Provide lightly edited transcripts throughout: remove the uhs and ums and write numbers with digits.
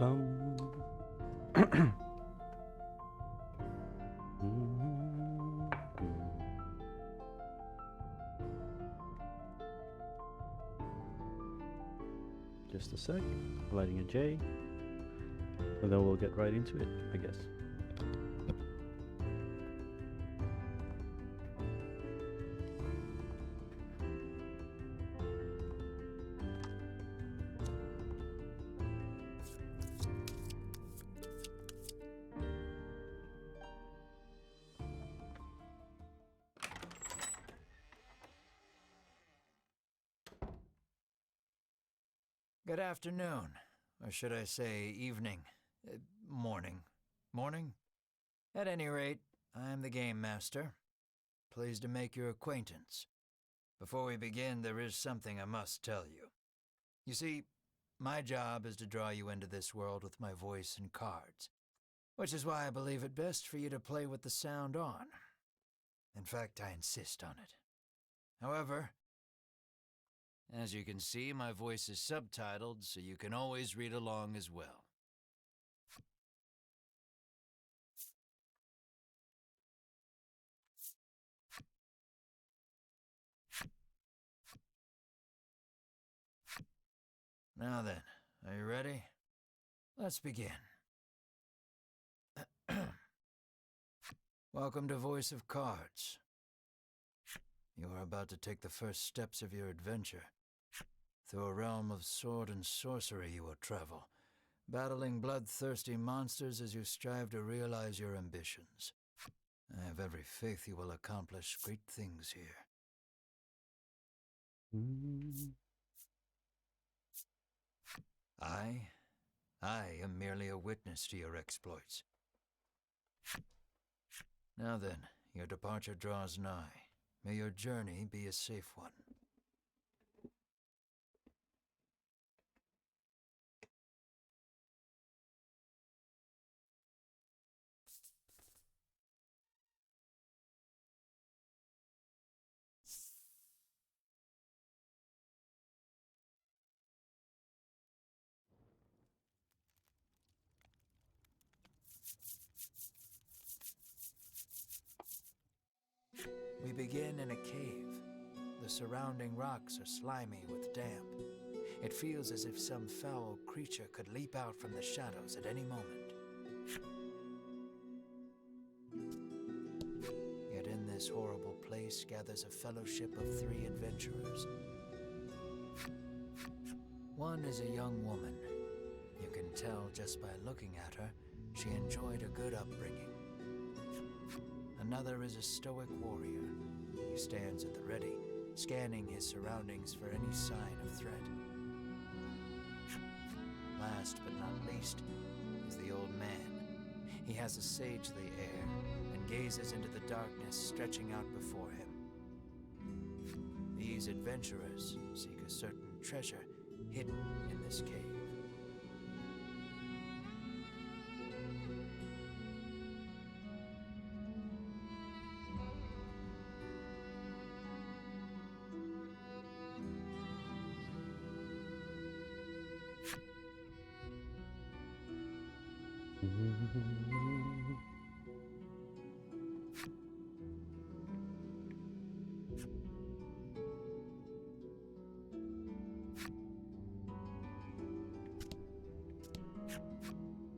Um. Just a sec. Lighting a J. And then we'll get right into it, I guess. Good afternoon, or should I say evening, morning. Morning? At any rate, I am the Game Master. Pleased to make your acquaintance. Before we begin, there is something I must tell you. You see, my job is to draw you into this world with my voice and cards, which is why I believe it best for you to play with the sound on. In fact, I insist on it. However, as you can see, my voice is subtitled, so you can always read along as well. Now then, are you ready? Let's begin. Welcome to Voice of Cards. You are about to take the first steps of your adventure. Through a realm of sword and sorcery you will travel, battling bloodthirsty monsters as you strive to realize your ambitions. I have every faith you will accomplish great things here. I am merely a witness to your exploits. Now then, your departure draws nigh. May your journey be a safe one. We begin in a cave. The surrounding rocks are slimy with damp. It feels as if some foul creature could leap out from the shadows at any moment. Yet in this horrible place gathers a fellowship of 3 adventurers. One is a young woman. You can tell just by looking at her, she enjoyed a good upbringing. Another is a stoic warrior. He stands at the ready, scanning his surroundings for any sign of threat. Last but not least is the old man. He has a sagely air and gazes into the darkness stretching out before him. These adventurers seek a certain treasure hidden in this cave.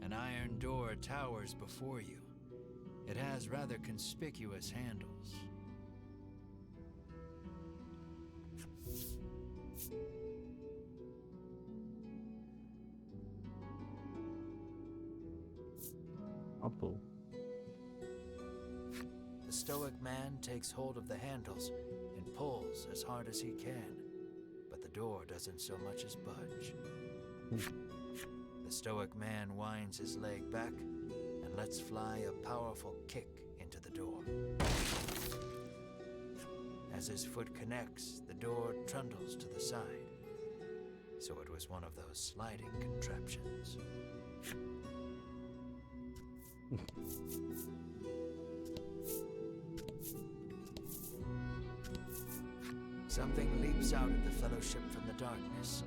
An iron door towers before you. It has rather conspicuous handles. Apple. The stoic man takes hold of the handles and pulls as hard as he can, but the door doesn't so much as budge. The stoic man winds his leg back and lets fly a powerful kick into the door. As his foot connects, the door trundles to the side. So it was one of those sliding contraptions. Something leaps out at the fellowship from the darkness.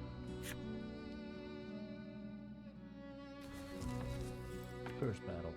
first battle.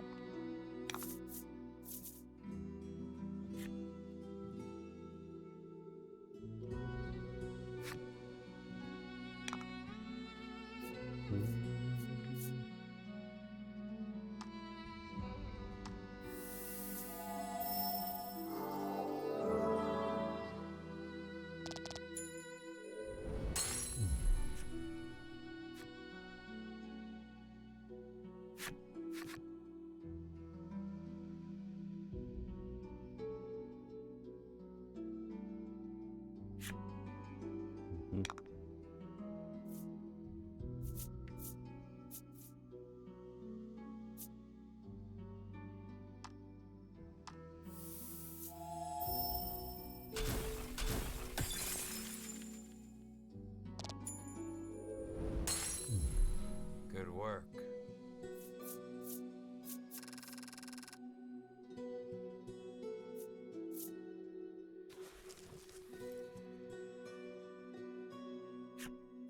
Good work.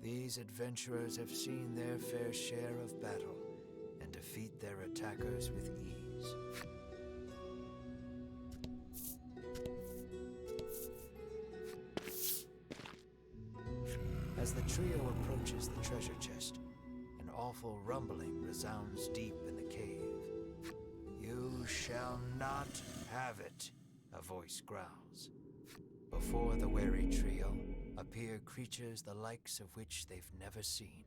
These adventurers have seen their fair share of battle and defeat their attackers with ease. As the trio approaches the treasure chest, an awful rumbling resounds deep in the cave. "You shall not have it," a voice growls. Before the wary trio appear creatures the likes of which they've never seen.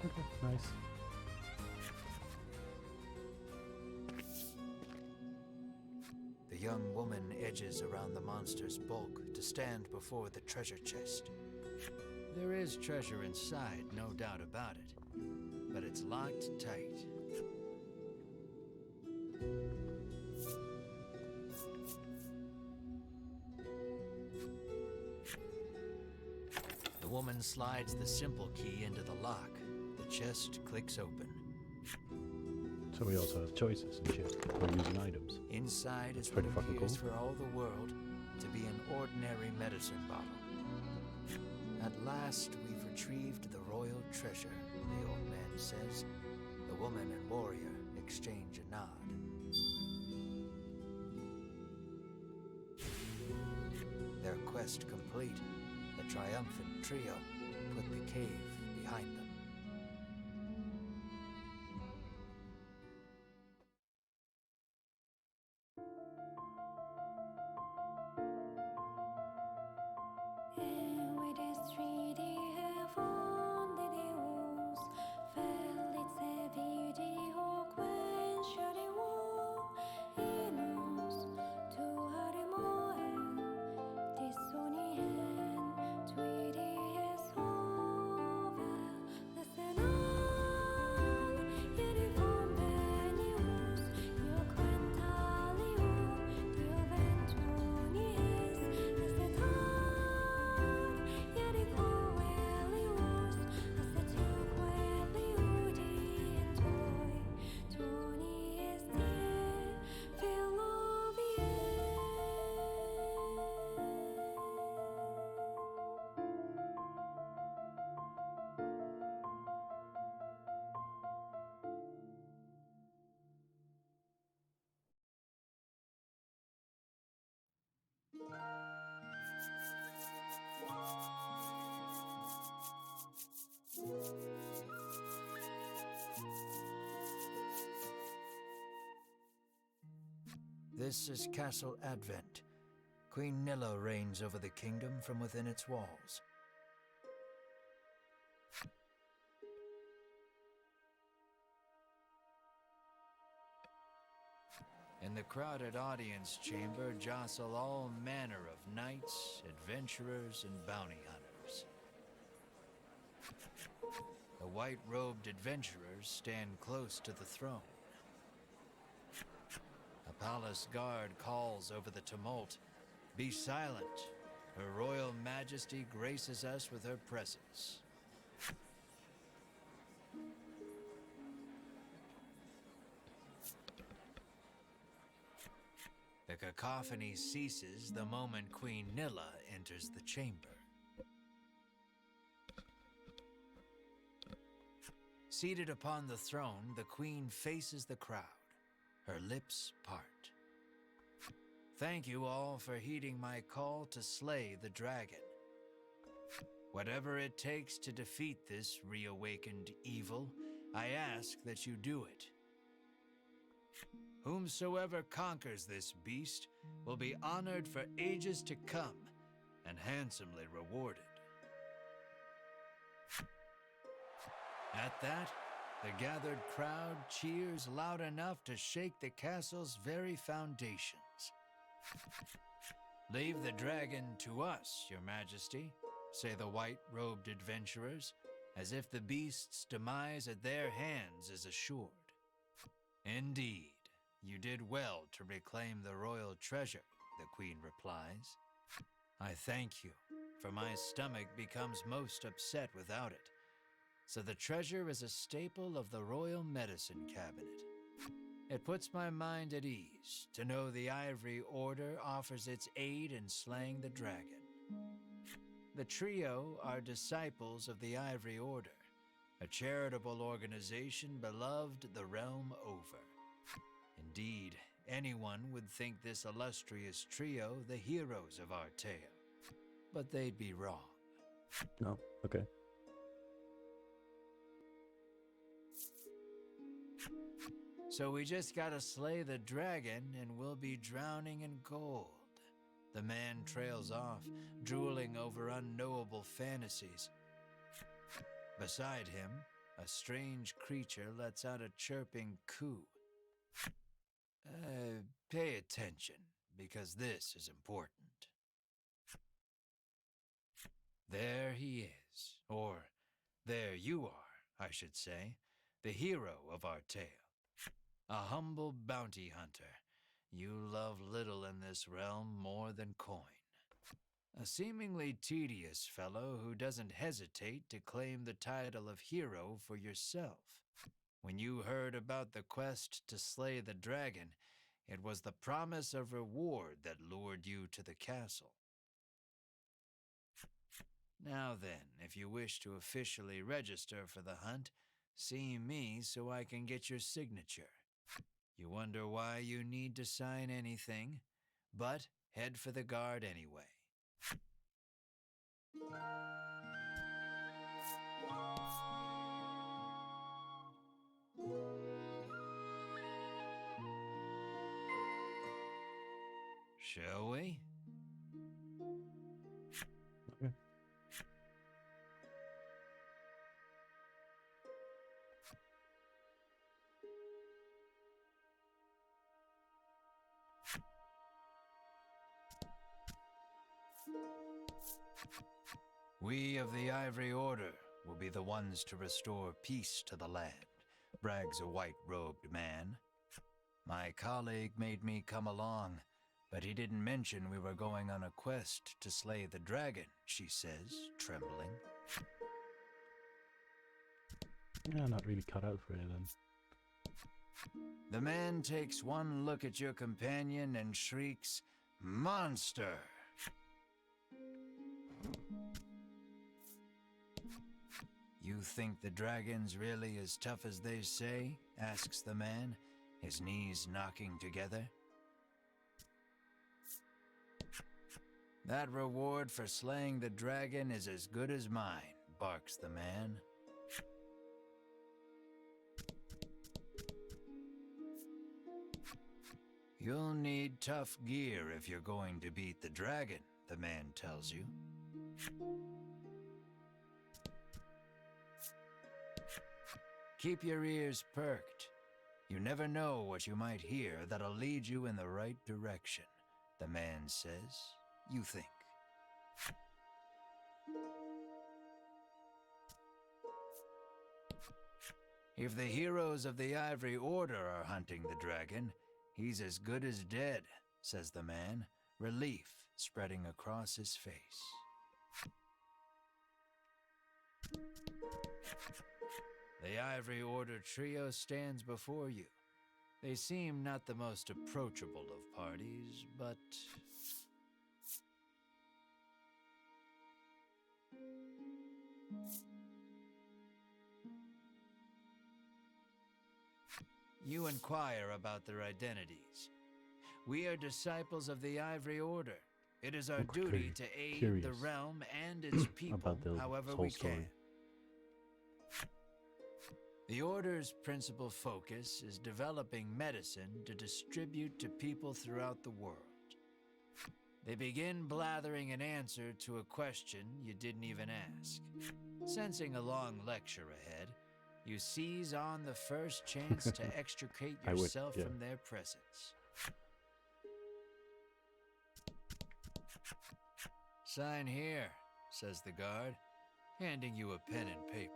Okay, nice. The young woman edges around the monster's bulk to stand before the treasure chest. There is treasure inside, no doubt about it, but it's locked tight. The woman slides the simple key into the lock. The chest clicks open. So we also have choices and shit. We're using items. Inside is what Pretty fucking appears cool. for all the world to be an ordinary medicine bottle. At last, we've retrieved the royal treasure, the old man says. The woman and warrior exchange a nod. Their quest complete, the triumphant trio put the cave behind them. This is Castle Advent. Queen Nilla reigns over the kingdom from within its walls. In the crowded audience chamber jostle all manner of knights, adventurers, and bounty hunters. The white-robed adventurers stand close to the throne. A palace guard calls over the tumult, "Be silent. Her Royal Majesty graces us with her presence." The cacophony ceases the moment Queen Nilla enters the chamber. Seated upon the throne, the queen faces the crowd, her lips part. "Thank you all for heeding my call to slay the dragon. Whatever it takes to defeat this reawakened evil, I ask that you do it. Whomsoever conquers this beast will be honored for ages to come and handsomely rewarded." At that, the gathered crowd cheers loud enough to shake the castle's very foundations. "Leave the dragon to us, Your Majesty," say the white-robed adventurers, as if the beast's demise at their hands is assured. "Indeed, you did well to reclaim the royal treasure," the queen replies. "I thank you, for my stomach becomes most upset without it. So the treasure is a staple of the royal medicine cabinet. It puts my mind at ease to know the Ivory Order offers its aid in slaying the dragon. The trio are disciples of the Ivory Order, a charitable organization beloved the realm over. Indeed, anyone would think this illustrious trio the heroes of our tale, but they'd be wrong. No, okay. So we just gotta slay the dragon and we'll be drowning in gold." The man trails off, drooling over unknowable fantasies. Beside him, a strange creature lets out a chirping coo. Pay attention, because this is important. There he is, or there you are, I should say, the hero of our tale. A humble bounty hunter. You love little in this realm more than coin. A seemingly tedious fellow who doesn't hesitate to claim the title of hero for yourself. When you heard about the quest to slay the dragon, it was the promise of reward that lured you to the castle. Now then, if you wish to officially register for the hunt, see me so I can get your signature. You wonder why you need to sign anything, but head for the guard anyway. Shall we? Okay. "We of the Ivory Order will be the ones to restore peace to the land," brags a white-robed man. "My colleague made me come along, but he didn't mention we were going on a quest to slay the dragon," she says, trembling. Yeah, not really cut out for it then. The man takes one look at your companion and shrieks, "Monster!" "You think the dragon's really as tough as they say?" asks the man, his knees knocking together. "That reward for slaying the dragon is as good as mine," barks the man. You'll need tough gear if you're going to beat the dragon, the man tells you. Keep your ears perked. You never know what you might hear that'll lead you in the right direction, the man says. You think. If the heroes of the Ivory Order are hunting the dragon, he's as good as dead, says the man, relief spreading across his face. The Ivory Order trio stands before you. They seem not the most approachable of parties, but... You inquire about their identities. We are disciples of the Ivory Order. It is our duty to aid the realm and its people however we can. The Order's principal focus is developing medicine to distribute to people throughout the world. They begin blathering an answer to a question you didn't even ask. Sensing a long lecture ahead, you seize on the first chance to extricate yourself from their presence. Sign here, says the guard, handing you a pen and paper.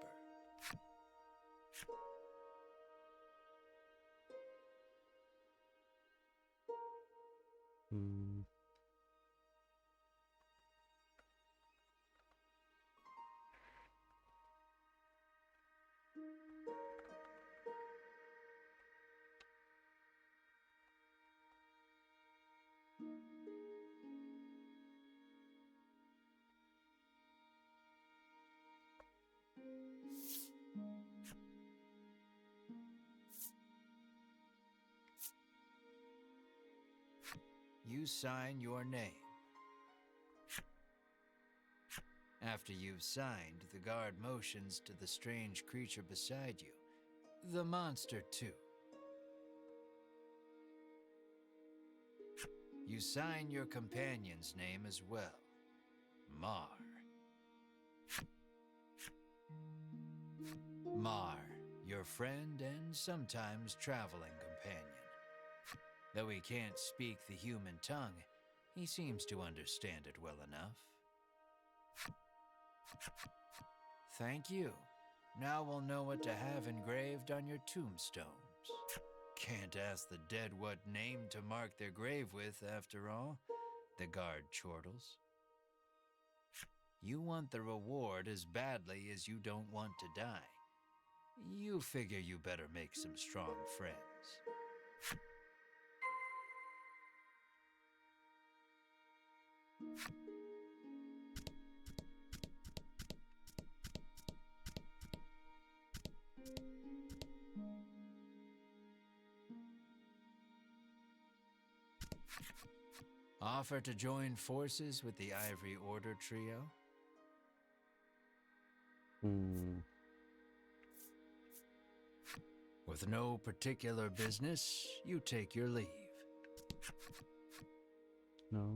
You sign your name. After you've signed, the guard motions to the strange creature beside you. The monster, too. You sign your companion's name as well. Mar. Mar, your friend and sometimes traveling companion. Though he can't speak the human tongue, he seems to understand it well enough. Thank you. Now we'll know what to have engraved on your tombstones. Can't ask the dead what name to mark their grave with, after all, the guard chortles. You want the reward as badly as you don't want to die. You figure you better make some strong friends. Offer to join forces with the Ivory Order trio? With no particular business, you take your leave. No.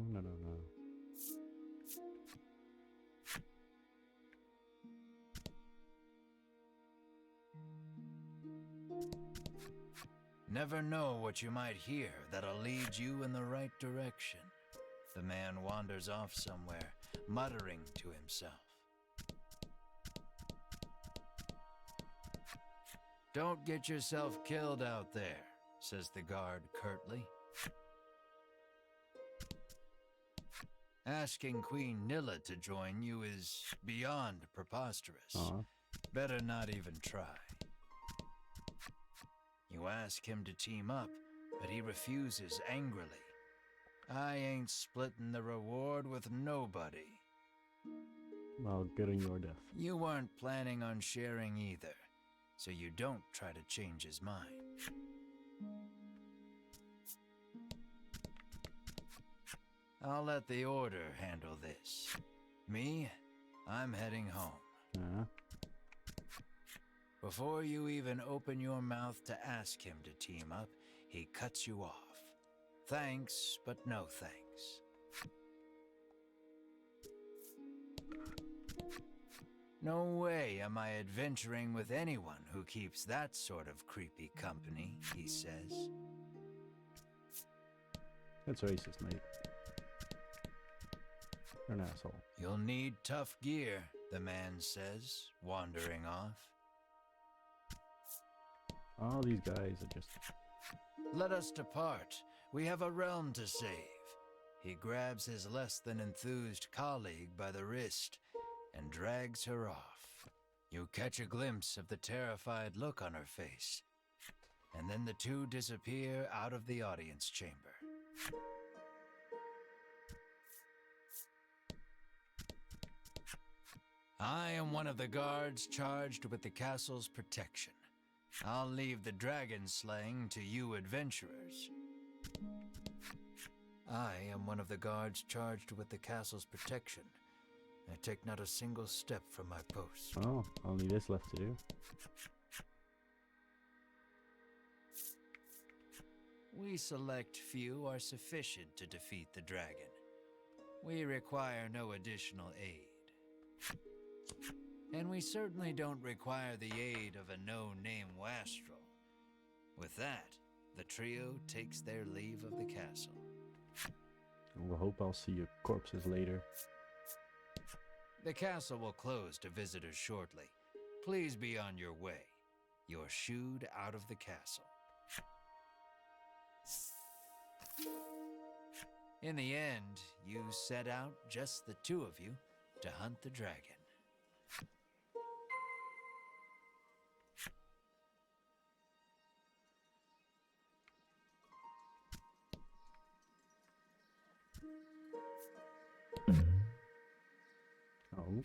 Never know what you might hear that'll lead you in the right direction. The man wanders off somewhere, muttering to himself. Don't get yourself killed out there, says the guard curtly. Asking Queen Nilla to join you is beyond preposterous. Better not even try. You ask him to team up, but he refuses angrily. I ain't splitting the reward with nobody. Well, good on your death. You weren't planning on sharing either, so you don't try to change his mind. I'll let the Order handle this. Me, I'm heading home. Before you even open your mouth to ask him to team up, he cuts you off. Thanks, but no thanks. No way am I adventuring with anyone who keeps that sort of creepy company, he says. That's racist, mate. You're an asshole. You'll need tough gear, the man says, wandering off. All these guys are just... Let us depart. We have a realm to save. He grabs his less than enthused colleague by the wrist and drags her off. You catch a glimpse of the terrified look on her face, and then the two disappear out of the audience chamber. I am one of the guards charged with the castle's protection. I'll leave the dragon slaying to you adventurers. I am one of the guards charged with the castle's protection. I take not a single step from my post. Oh, only this left to do. We select few are sufficient to defeat the dragon. We require no additional aid. And we certainly don't require the aid of a no-name wastrel. With that, the trio takes their leave of the castle. We'll hope I'll see your corpses later. The castle will close to visitors shortly. Please be on your way. You're shooed out of the castle. In the end, you set out, just the two of you, to hunt the dragon. Oh,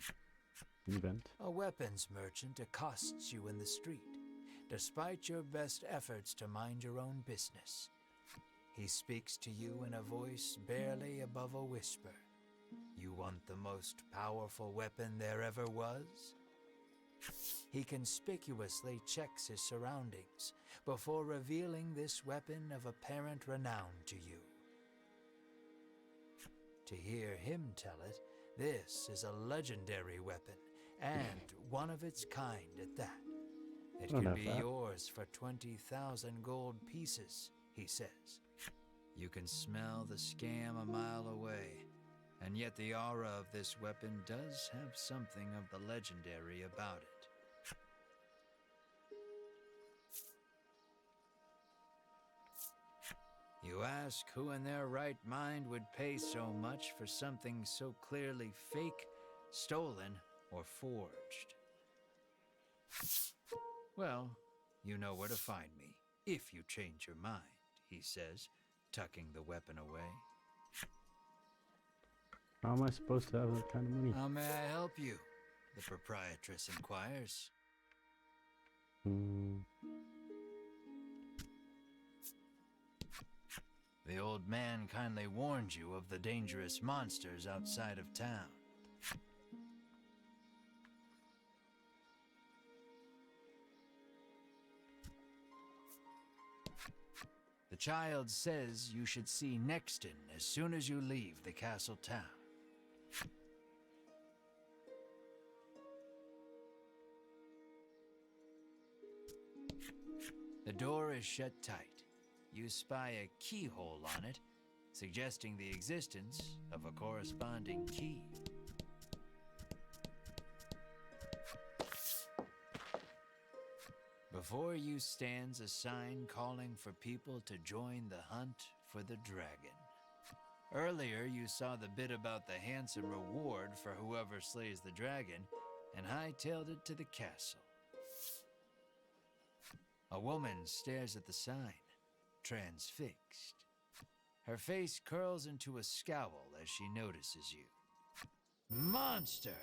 event. A weapons merchant accosts you in the street, despite your best efforts to mind your own business. He speaks to you in a voice barely above a whisper. You want the most powerful weapon there ever was? He conspicuously checks his surroundings before revealing this weapon of apparent renown to you. To hear him tell it, this is a legendary weapon, and one of its kind at that. It can be yours for 20,000 gold pieces, he says. You can smell the scam a mile away, and yet the aura of this weapon does have something of the legendary about it. You ask who in their right mind would pay so much for something so clearly fake, stolen, or forged. Well, you know where to find me, if you change your mind, he says, tucking the weapon away. How am I supposed to have that kind of money? How may I help you? The proprietress inquires. The old man kindly warned you of the dangerous monsters outside of town. The child says you should see Nexton as soon as you leave the castle town. The door is shut tight. You spy a keyhole on it, suggesting the existence of a corresponding key. Before you stands a sign calling for people to join the hunt for the dragon. Earlier, you saw the bit about the handsome reward for whoever slays the dragon, and hightailed it to the castle. A woman stares at the sign, transfixed. Her face curls into a scowl as she notices you. "Monster!"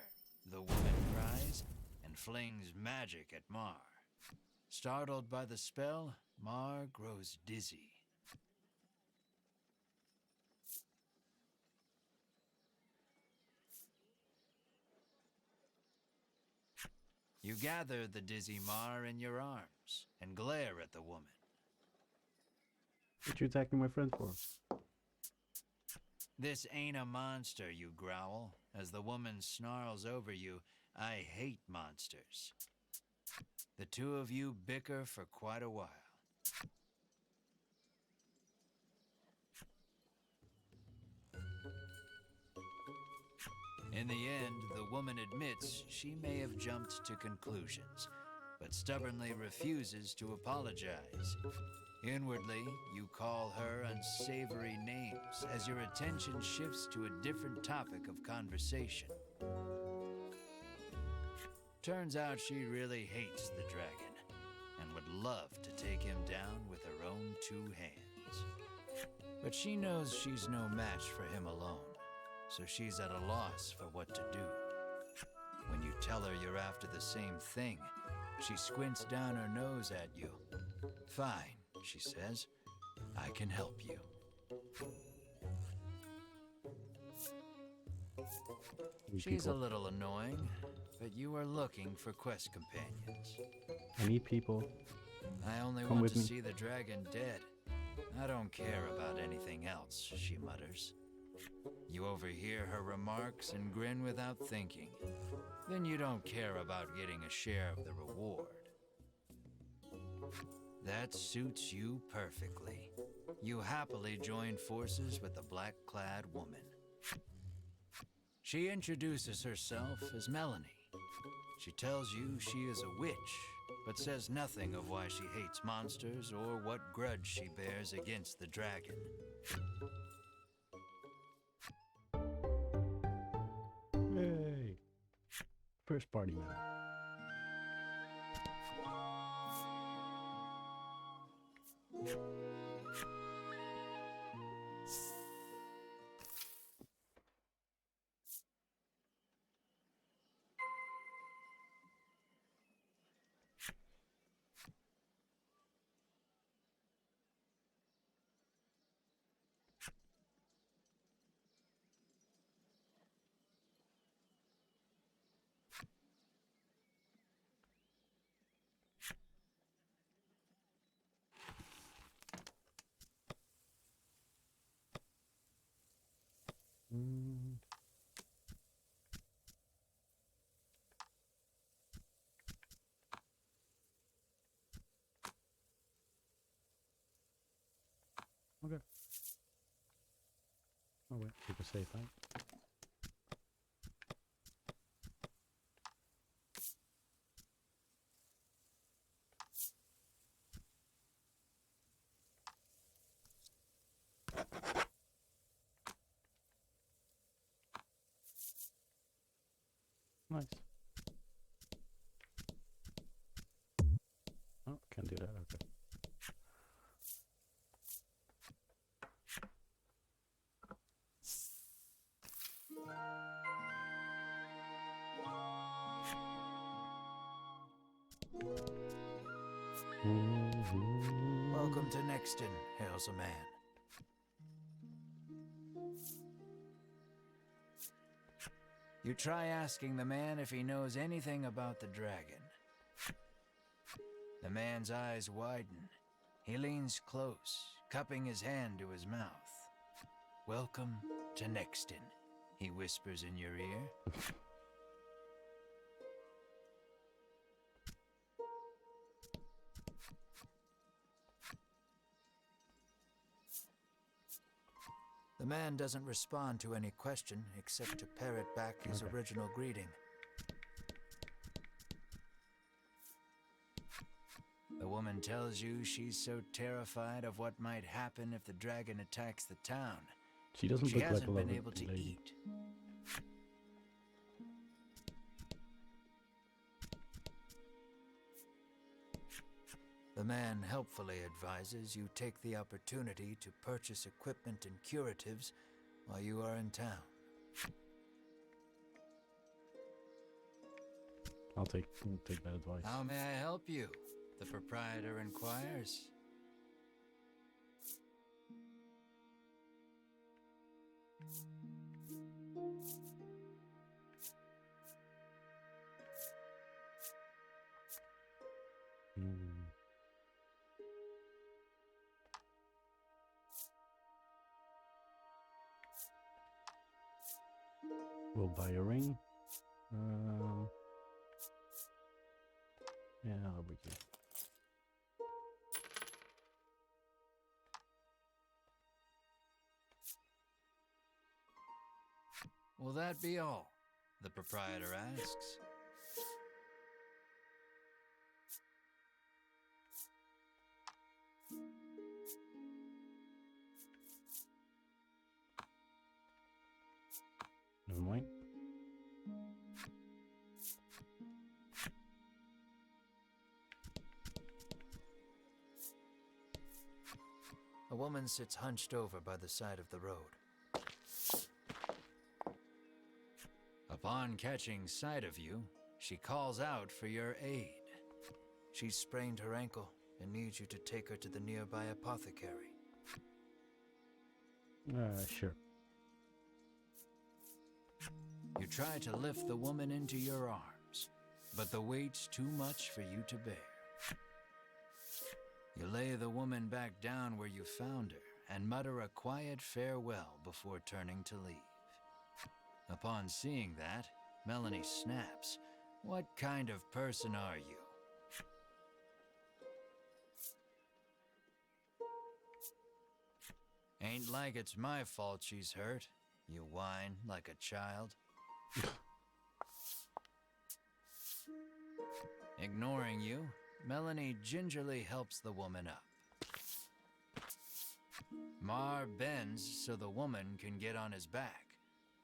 the woman cries, and flings magic at Mar. Startled by the spell, Mar grows dizzy. You gather the dizzy Mar in your arms and glare at the woman. What you attacking my friends for? This ain't a monster, you growl, as the woman snarls over you. I hate monsters. The two of you bicker for quite a while. In the end, the woman admits she may have jumped to conclusions, but stubbornly refuses to apologize. Inwardly, you call her unsavory names as your attention shifts to a different topic of conversation. Turns out she really hates the dragon and would love to take him down with her own two hands. But she knows she's no match for him alone, so she's at a loss for what to do. When you tell her you're after the same thing, she squints down her nose at you. Fine, she says. I can help you. She's a little annoying, but you are looking for quest companions. I need people. I only Come want with to me. see the dragon dead. I don't care about anything else, she mutters. You overhear her remarks and grin without thinking. Then you don't care about getting a share of the reward. That suits you perfectly. You happily join forces with the black-clad woman. She introduces herself as Melanie. She tells you she is a witch, but says nothing of why she hates monsters or what grudge she bears against the dragon. Yay! First party member. Mm. Okay. Oh wait, keep a safe, right? Nice. Oh, can't do that, okay. Welcome to Nexton, hails a man. You try asking the man if he knows anything about the dragon. The man's eyes widen. He leans close, cupping his hand to his mouth. Welcome to Nexton, he whispers in your ear. The man doesn't respond to any question except to parrot back his original greeting. The woman tells you she's so terrified of what might happen if the dragon attacks the town. She doesn't She look like a hasn't been lovely able to lady. eat. The man helpfully advises you take the opportunity to purchase equipment and curatives while you are in town. I'll take that advice. How may I help you? The proprietor inquires. Hmm. buy a ring. Yeah, I'll be here. Will that be all? The proprietor asks. Never mind. A woman sits hunched over by the side of the road. Upon catching sight of you, she calls out for your aid. She's sprained her ankle and needs you to take her to the nearby apothecary. Sure. You try to lift the woman into your arms, but the weight's too much for you to bear. You lay the woman back down where you found her and mutter a quiet farewell before turning to leave. Upon seeing that, Melanie snaps. What kind of person are you? Ain't like it's my fault she's hurt, you whine like a child. Ignoring you, Melanie gingerly helps the woman up. Mar bends so the woman can get on his back,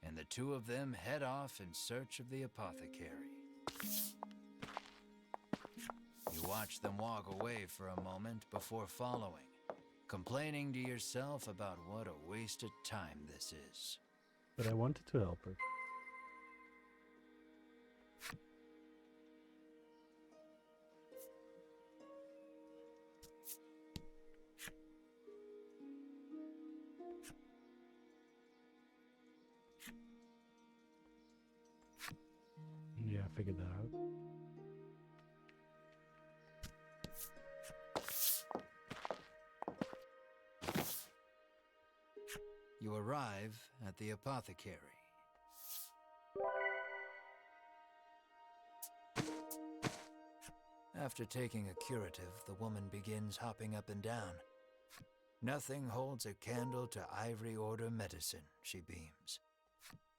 and the two of them head off in search of the apothecary. You watch them walk away for a moment before following, complaining to yourself about what a wasted time this is. But I wanted to help her. Yeah, I figured that out. You arrive at the apothecary. After taking a curative, the woman begins hopping up and down. Nothing holds a candle to Ivory Order medicine, she beams.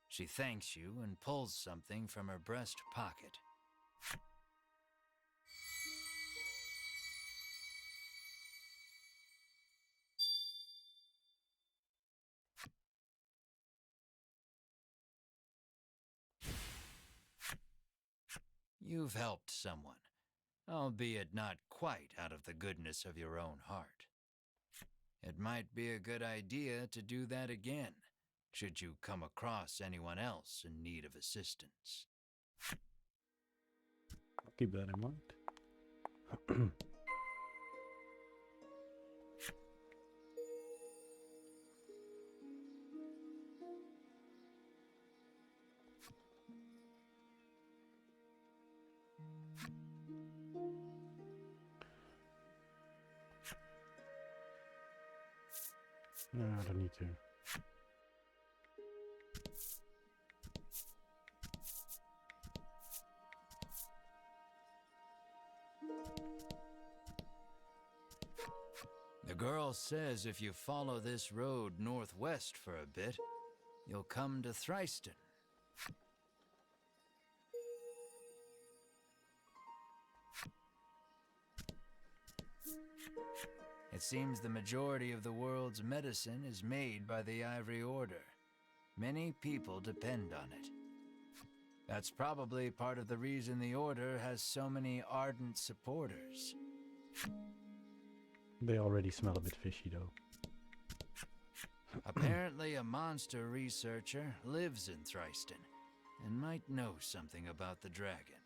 She thanks you and pulls something from her breast pocket. You've helped someone, albeit not quite out of the goodness of your own heart. It might be a good idea to do that again, should you come across anyone else in need of assistance. I'll keep that in mind. No, I don't need to. The girl says if you follow this road northwest for a bit, you'll come to Thriston. It seems the majority of the world's medicine is made by the Ivory Order. Many people depend on it. That's probably part of the reason the Order has so many ardent supporters. They already smell a bit fishy, though. Apparently, a monster researcher lives in Thriston and might know something about the dragon.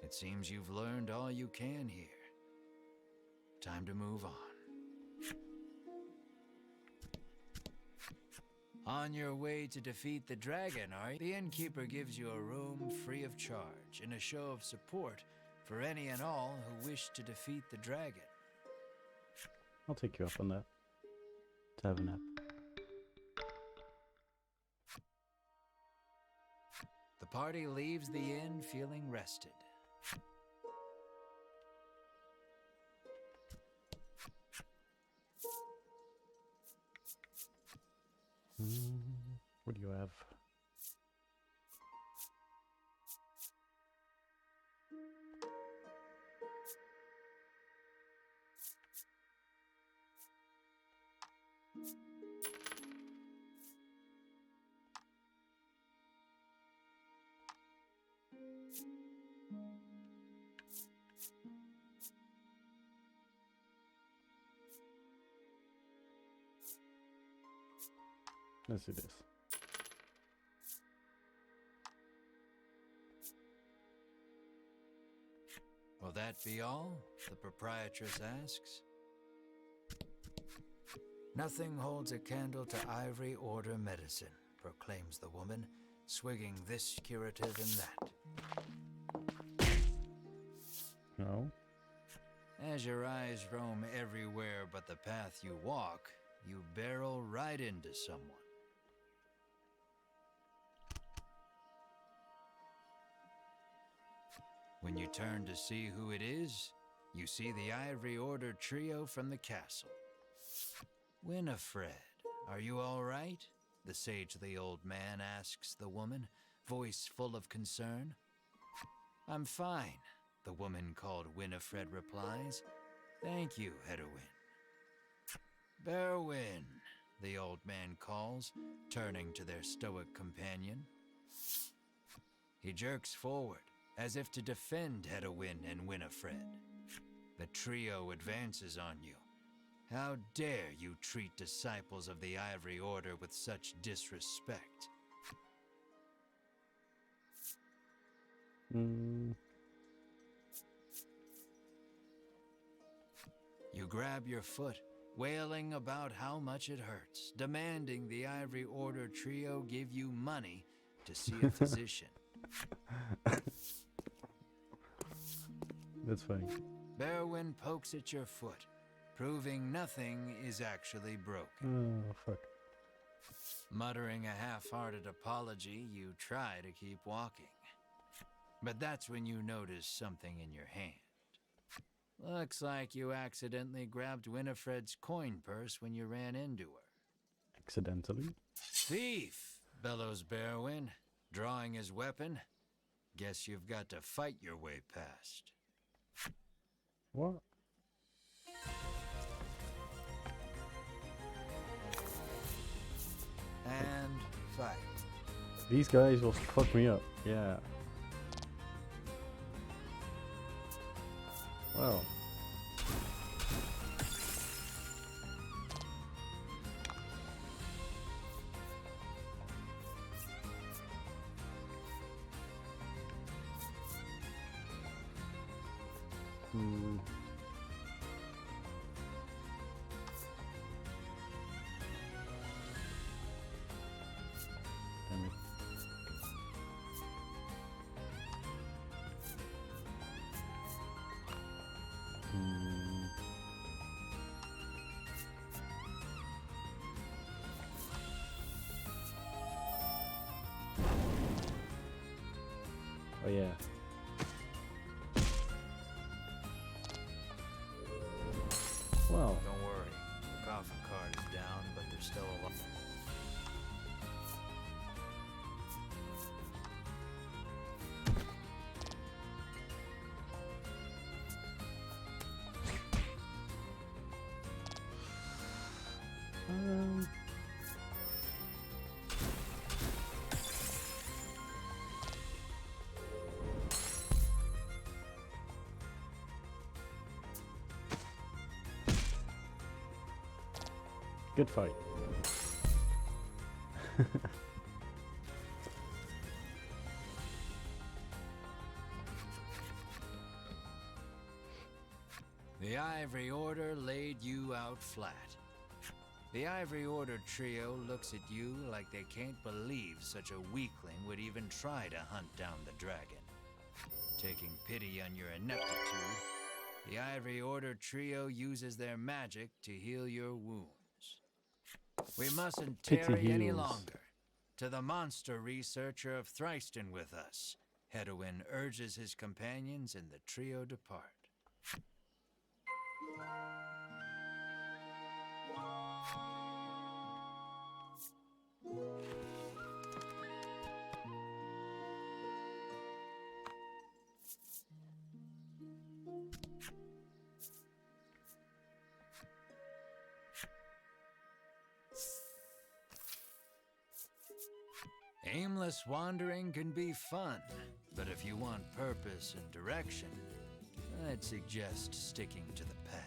It seems you've learned all you can here. Time to move on. On your way to defeat the dragon, are you? The innkeeper gives you a room free of charge in a show of support for any and all who wish to defeat the dragon. I'll take you up on that. to have a nap. The party leaves the inn feeling rested. What do you have? Let's do this. Will that be all? The proprietress asks. Nothing holds a candle to Ivory Order medicine, proclaims the woman, swigging this curative and that. No? As your eyes roam everywhere but the path you walk, you barrel right into someone. When you turn to see who it is, you see the Ivory Order trio from the castle. Winifred, are you all right? The sagely old man asks the woman, voice full of concern. I'm fine, the woman called Winifred replies. Thank you, Hedwin. Berwin, the old man calls, turning to their stoic companion. He jerks forward, as if to defend Hedwin and Winifred. The trio advances on you. How dare you treat disciples of the Ivory Order with such disrespect? You grab your foot, wailing about how much it hurts, demanding the Ivory Order trio give you money to see a physician. That's funny. Berwin pokes at your foot, proving nothing is actually broken. Oh, fuck. Muttering a half-hearted apology, you try to keep walking. But that's when you notice something in your hand. Looks like you accidentally grabbed Winifred's coin purse when you ran into her. Accidentally? Thief, bellows Berwin, drawing his weapon. Guess you've got to fight your way past. What? And fight. These guys will fuck me up. Yeah. Wow. Damn it. Oh yeah. Well, Don't worry, the coffin card is down, but there's still a lot. good fight. The Ivory Order laid you out flat. The Ivory Order trio looks at you like they can't believe such a weakling would even try to hunt down the dragon. Taking pity on your ineptitude, the Ivory Order trio uses their magic to heal your wounds. We mustn't Pity tarry any heals. longer. To the monster researcher of Thryston with us. Hedwin urges his companions and the trio depart. Aimless wandering can be fun, but if you want purpose and direction, I'd suggest sticking to the path.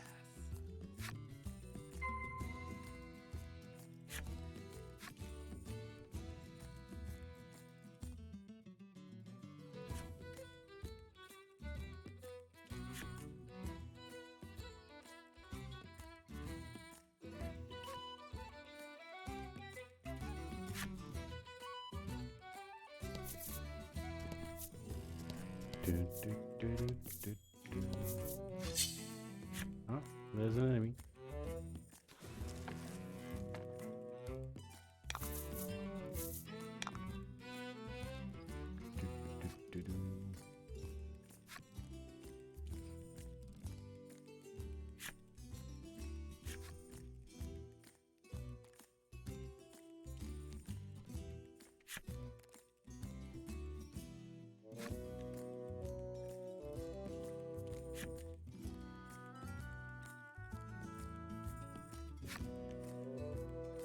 Oh, there's an enemy.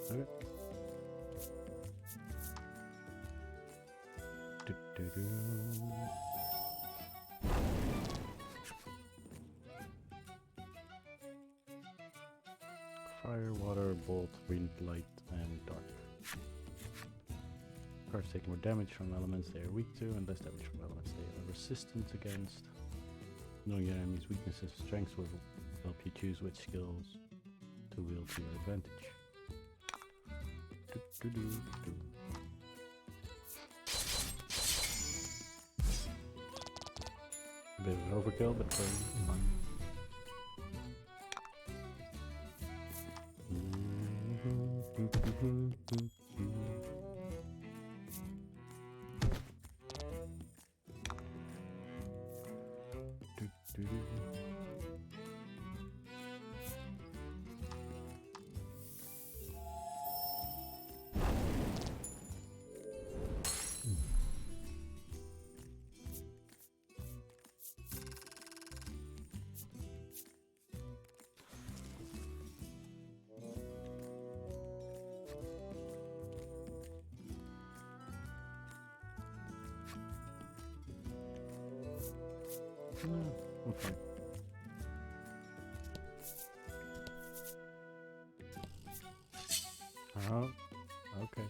Okay. Fire, water, bolt, wind, light, and dark. Cards take more damage from elements they are weak to, and less damage from elements they are resistant against. Knowing your enemy's weaknesses and strengths will help you choose which skills to wield to your advantage. A bit of an overkill, but fine. No, I'm fine. Oh, okay.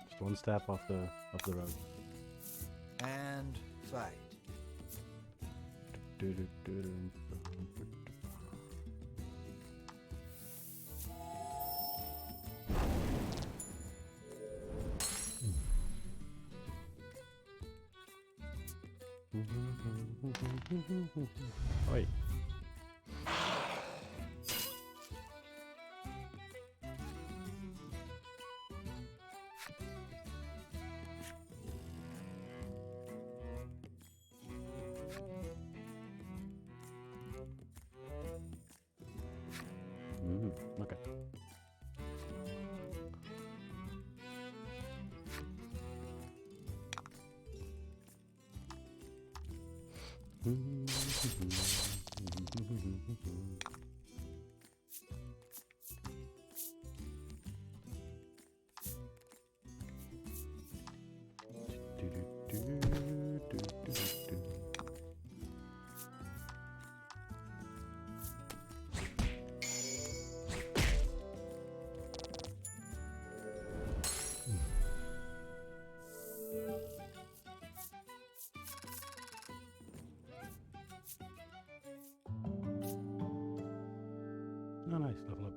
Just one step off the road. And fight. Oi. Okay. Oh, nice, level up.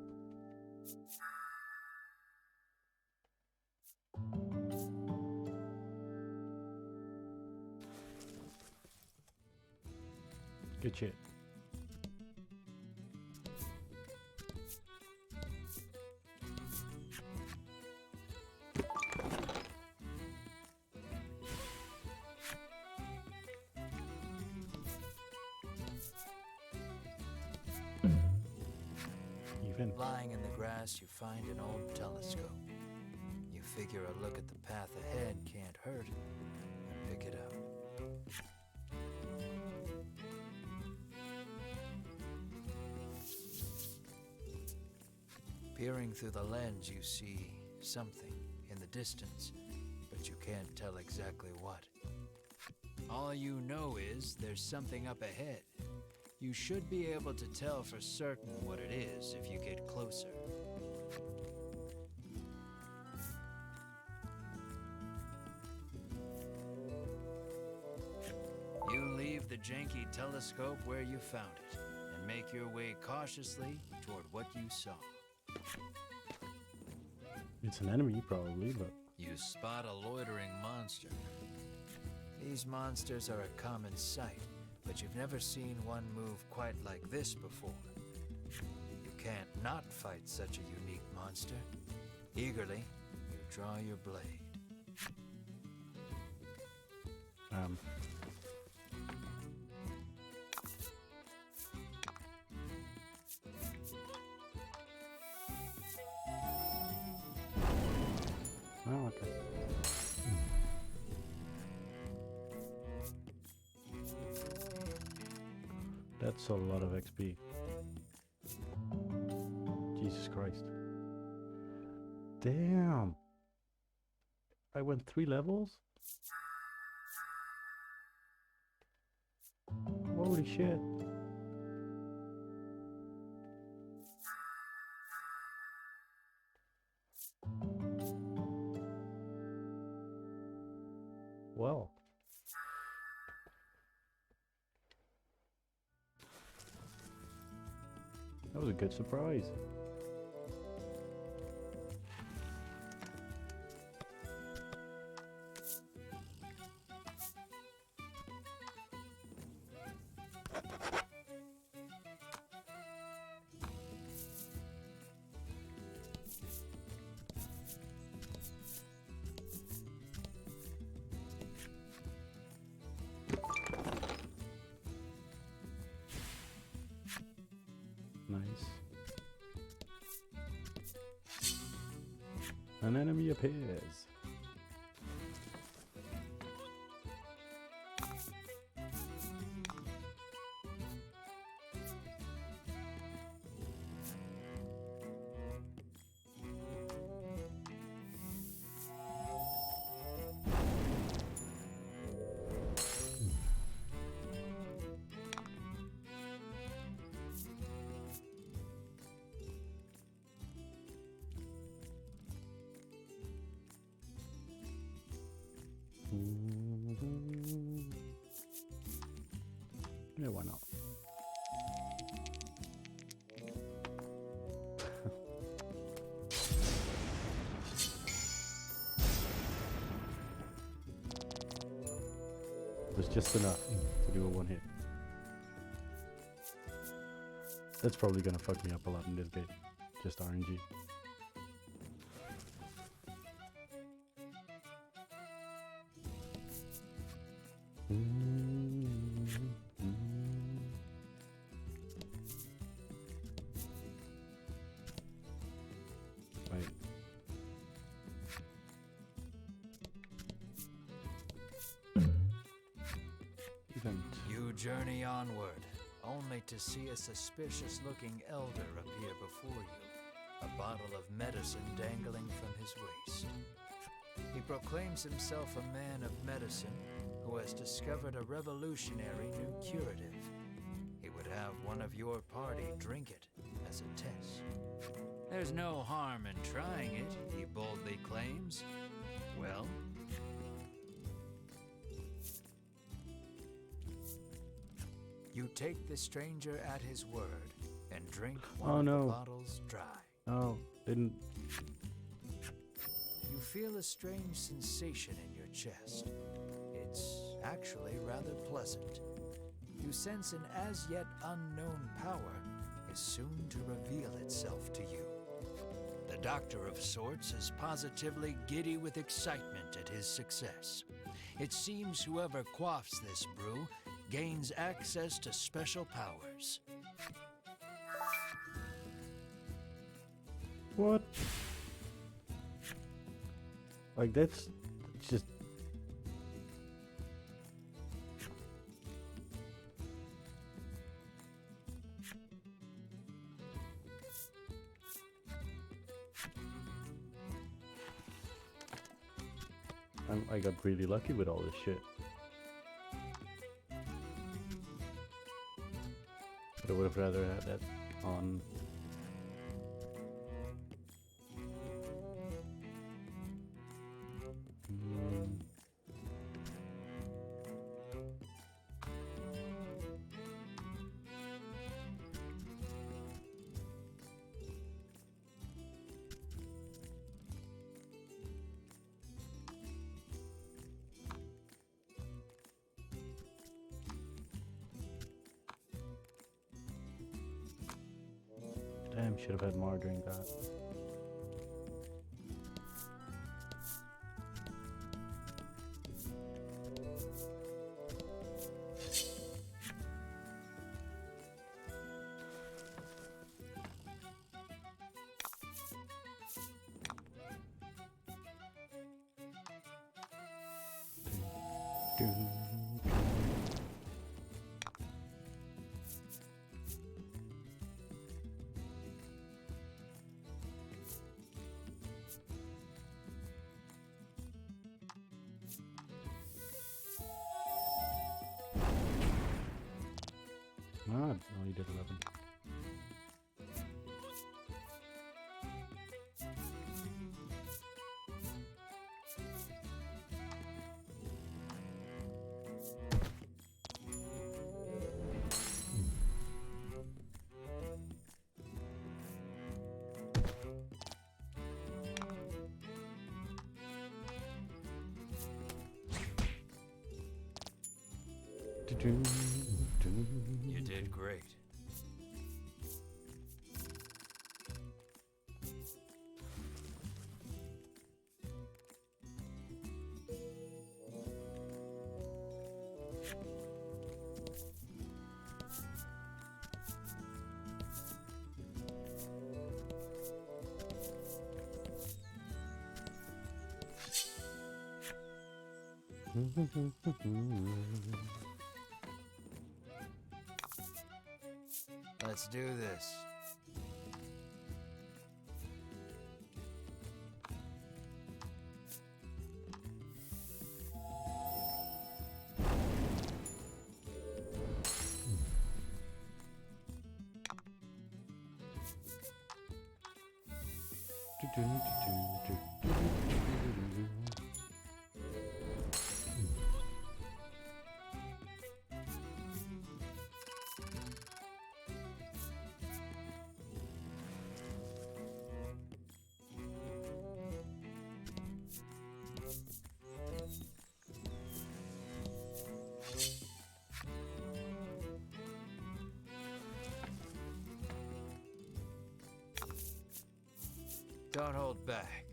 Good shit. in. Lying in the grass, you find an old telescope. You figure a look at the path ahead can't hurt, and pick it up. Peering through the lens, you see something in the distance, but you can't tell exactly what. All you know is there's something up ahead. You should be able to tell for certain what it is if you get closer. You leave the janky telescope where you found it and make your way cautiously toward what you saw. It's an enemy, probably, but... You spot a loitering monster. These monsters are a common sight, but you've never seen one move quite like this before. You can't not fight such a unique monster. Eagerly, you draw your blade. Oh, okay. That's a lot of XP. Jesus Christ. Damn. I went 3 levels? Holy shit. Well. That was a good surprise. Nice. An enemy appears. Yeah, why not? It was just enough to do a one hit. That's probably gonna fuck me up a lot in this game. Just RNG. Wait. Event. You journey onward, only to see a suspicious-looking elder appear before you, a bottle of medicine dangling from his waist. He proclaims himself a man of medicine who has discovered a revolutionary new curative. He would have one of your party drink it as a test. There's no harm in trying it, he boldly claims. Well, you take the stranger at his word and drink one of the bottles dry. Oh, didn't... You feel a strange sensation in your chest. It's actually rather pleasant. You sense an as yet unknown power is soon to reveal itself to you. The doctor of sorts is positively giddy with excitement at his success. It seems whoever quaffs this brew gains access to special powers. What? Like that's just. I got really lucky with all this shit. But I would have rather had that on. Damn, should have had more during that. Ah, oh, you did 11. You did great. Let's do this. Don't hold back.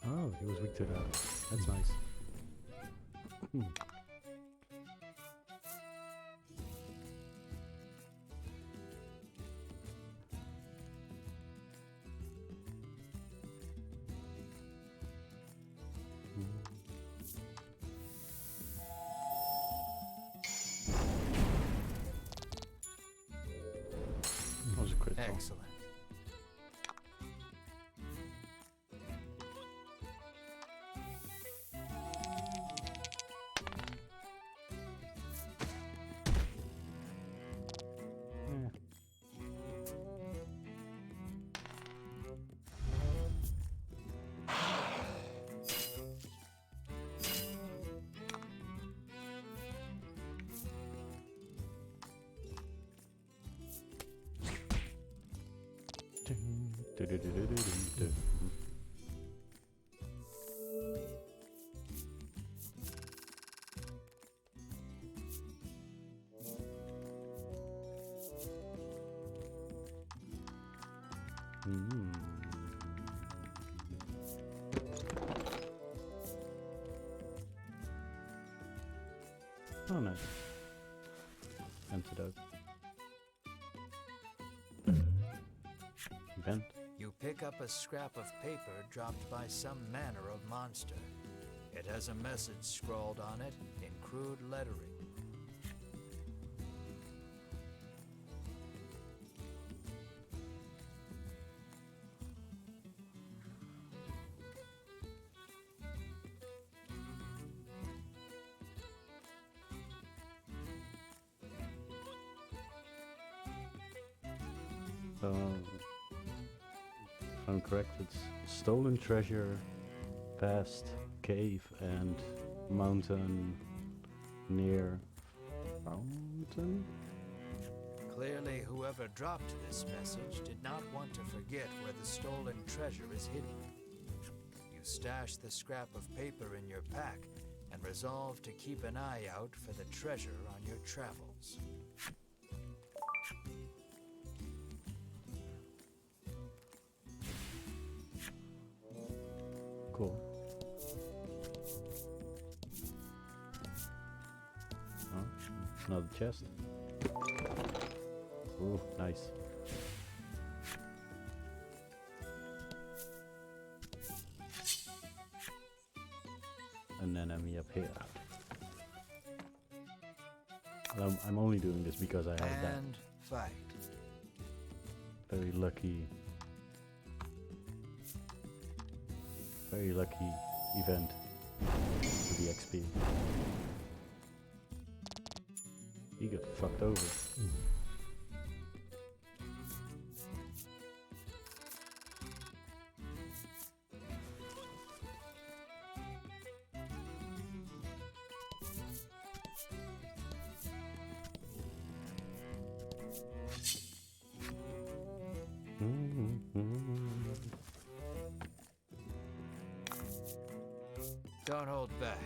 Oh, he was weak to that. That's nice. That was a crit fail. Excellent. Hmm. Oh, nice. Antidote. Event. You pick up a scrap of paper dropped by some manner of monster. It has a message scrawled on it in crude lettering. If I'm correct, it's stolen treasure, past cave and mountain near fountain. Clearly, whoever dropped this message did not want to forget where the stolen treasure is hidden. You stash the scrap of paper in your pack and resolve to keep an eye out for the treasure on your travels. Cool. Oh, another chest. Ooh, nice. An enemy up here. I'm only doing this because I have that And fight. very lucky event for the XP. He got fucked over. Don't hold back.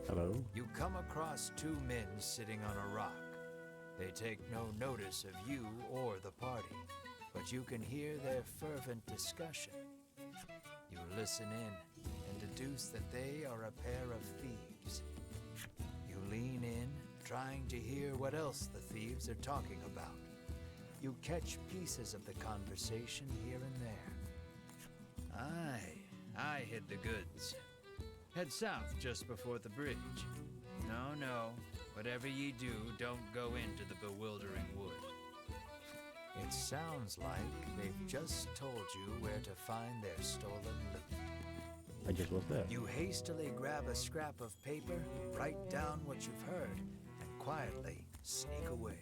Hello? You come across two men sitting on a rock. They take no notice of you or the party, but you can hear their fervent discussion. You listen in and deduce that they are a pair of thieves. You lean in, trying to hear what else the thieves are talking about. You catch pieces of the conversation here and there. I hid the goods. Head south just before the bridge. No, whatever ye do, don't go into the bewildering wood. It sounds like they've just told you where to find their stolen loot. I just was there. You hastily grab a scrap of paper, write down what you've heard, and quietly sneak away.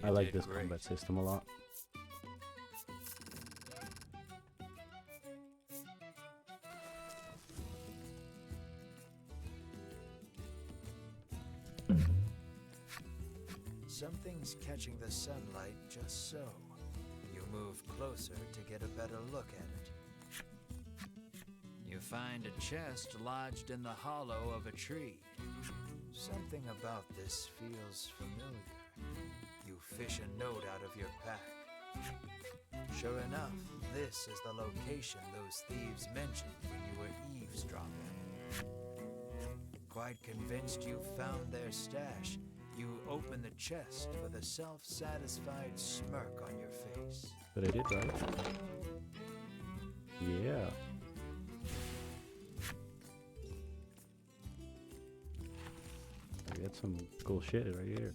I like this great. combat system a lot. Something's catching the sunlight just so. You move closer to get a better look at it. You find a chest lodged in the hollow of a tree. Something about this feels familiar. You fish a note out of your pack. Sure enough, this is the location those thieves mentioned when you were eavesdropping. Quite convinced you've found their stash, You open the chest with a self-satisfied smirk on your face. But I did, right? Yeah. I got some cool shit right here.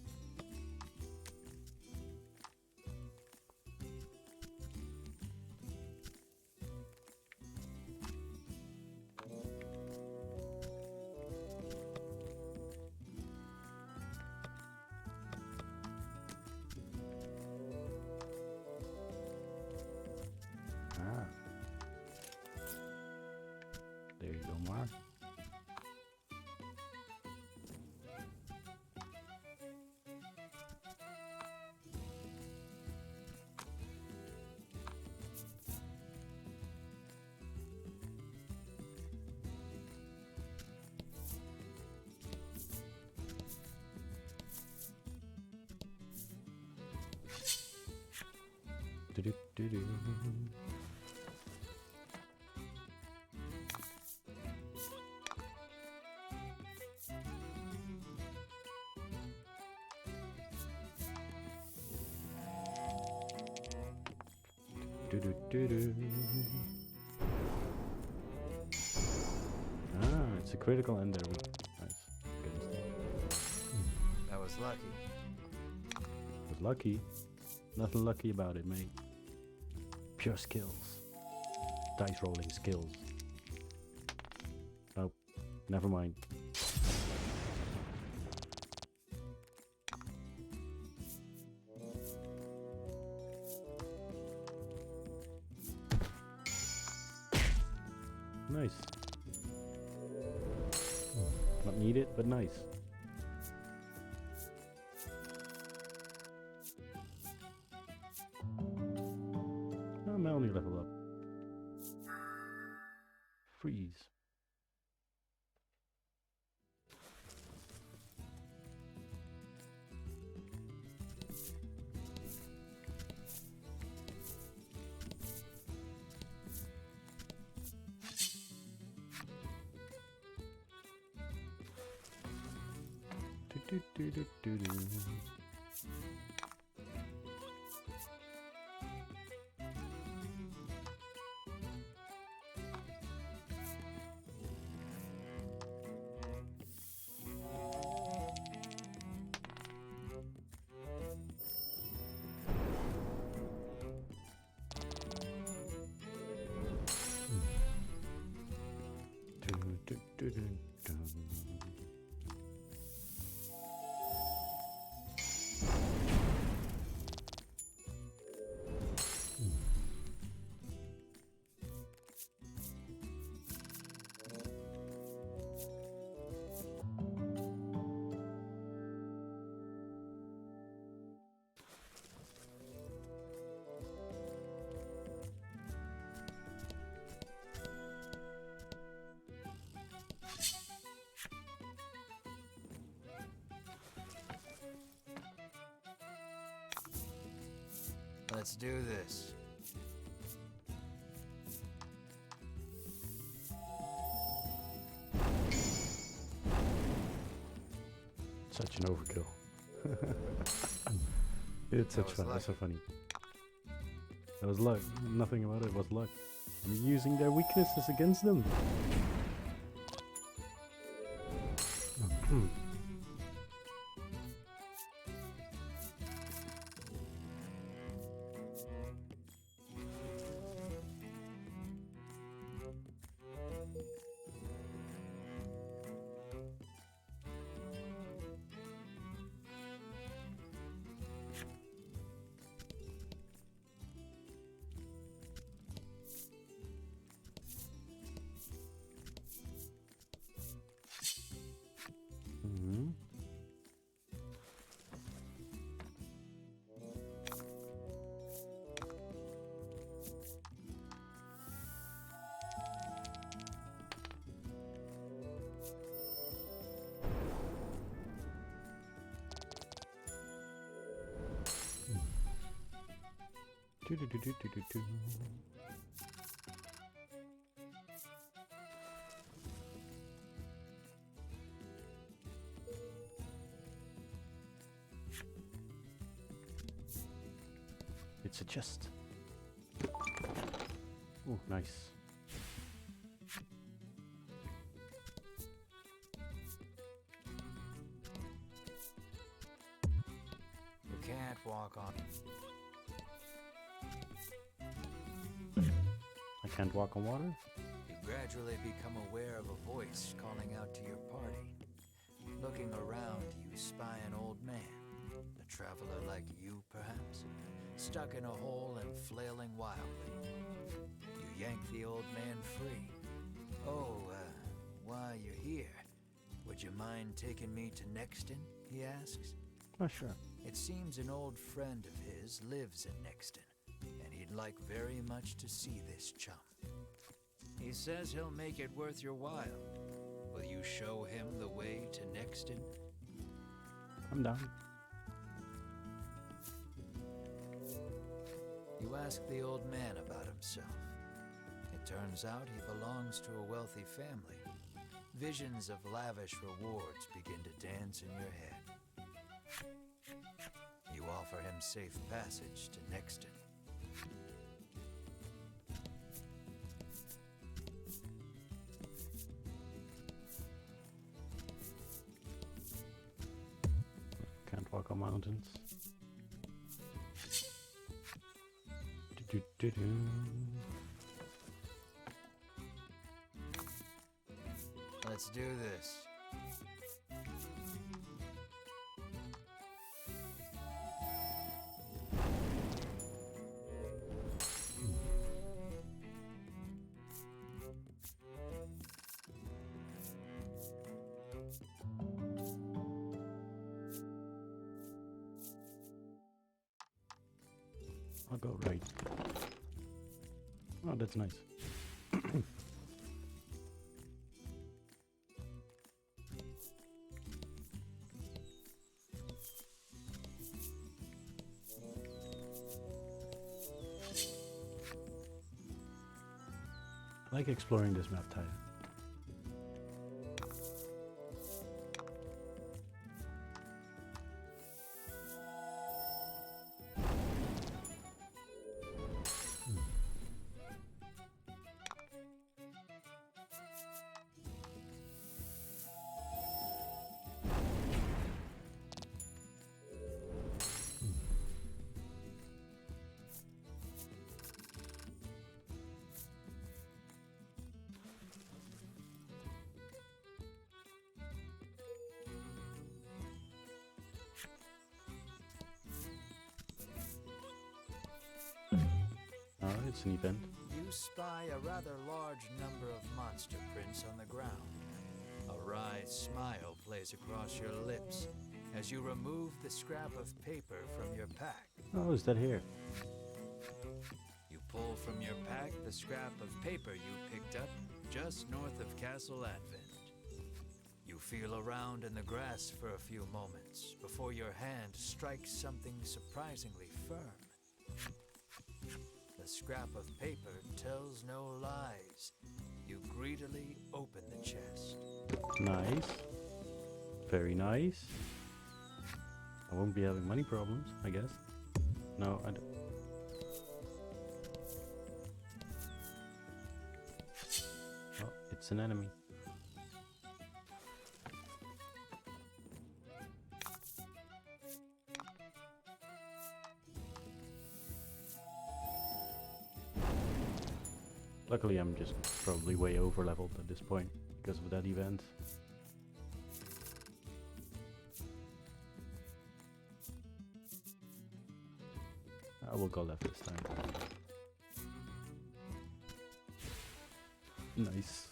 Ah. There you go, Mark. Do-do-do-do. Do-do-do-do. Ah, it's a critical end there. Nice. Good. That was lucky. Was lucky. Nothing lucky about it, mate. Pure skills. Dice rolling skills. Nope. Never mind. Nice. Not needed, but nice. Oh, Melanie level up. Freeze. Do do do do do. Do, do, do, do. Let's do this. Such an overkill. It's such fun. That's so funny. That was luck. Nothing about it was luck. I'm using their weaknesses against them. Mhm. Do do do do do do do. it's a chest. Oh, nice. You can't walk on. I can't walk on water? You gradually become aware of a voice calling out to your party. Looking around, you spy an old man, a traveler like you, perhaps, stuck in a hole and flailing wildly. You yank the old man free. Oh, while you're here, would you mind taking me to Nexton? He asks. Oh, sure. It seems an old friend of his lives in Nexton, and he'd like very much to see this chum. He says he'll make it worth your while. Will you show him the way to Nexton? I'm down. You ask the old man about himself. It turns out he belongs to a wealthy family. Visions of lavish rewards begin to dance in your head. You offer him safe passage to Nexton. Can't walk on mountains. Do-do-do-do. Let's do this. I'll go right. Oh, that's nice. I like exploring this map type. Oh, it's an event. You spy a rather large number of monster prints on the ground. A wry smile plays across your lips as you remove the scrap of paper from your pack. Oh, is that here? You pull from your pack the scrap of paper you picked up just north of Castle Advent. You feel around in the grass for a few moments before your hand strikes something surprisingly firm. The scrap of paper tells no lies. You greedily open the chest. Nice. Very nice. I won't be having money problems, I guess. No, I don't. Oh, it's an enemy. Luckily, I'm just probably way over leveled at this point because of that event. I will go left this time. Nice.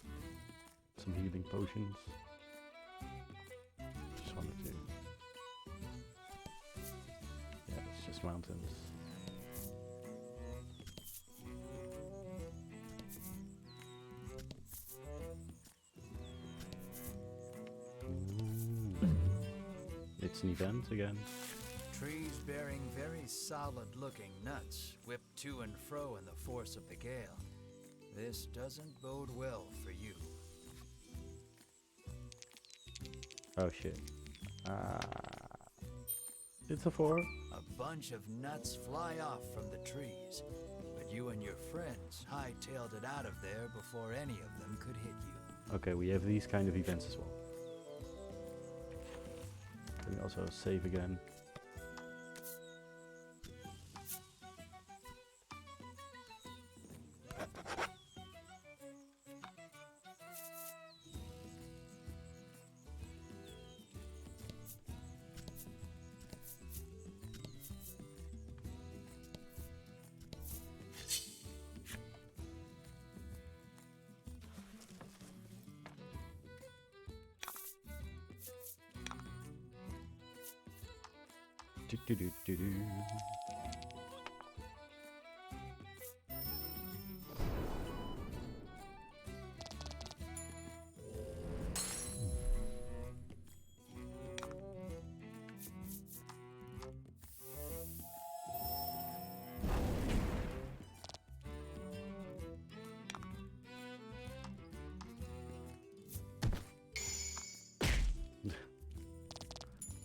Some healing potions. Just wanted to. Yeah, it's just mountains. It's an event again. Trees bearing very solid-looking nuts whip to and fro in the force of the gale. This doesn't bode well for you. Oh shit. It's a 4. A bunch of nuts fly off from the trees, but you and your friends hightailed it out of there before any of them could hit you. Okay, we have these kind of events as well. Let me also save again. Do, do, do, do, do.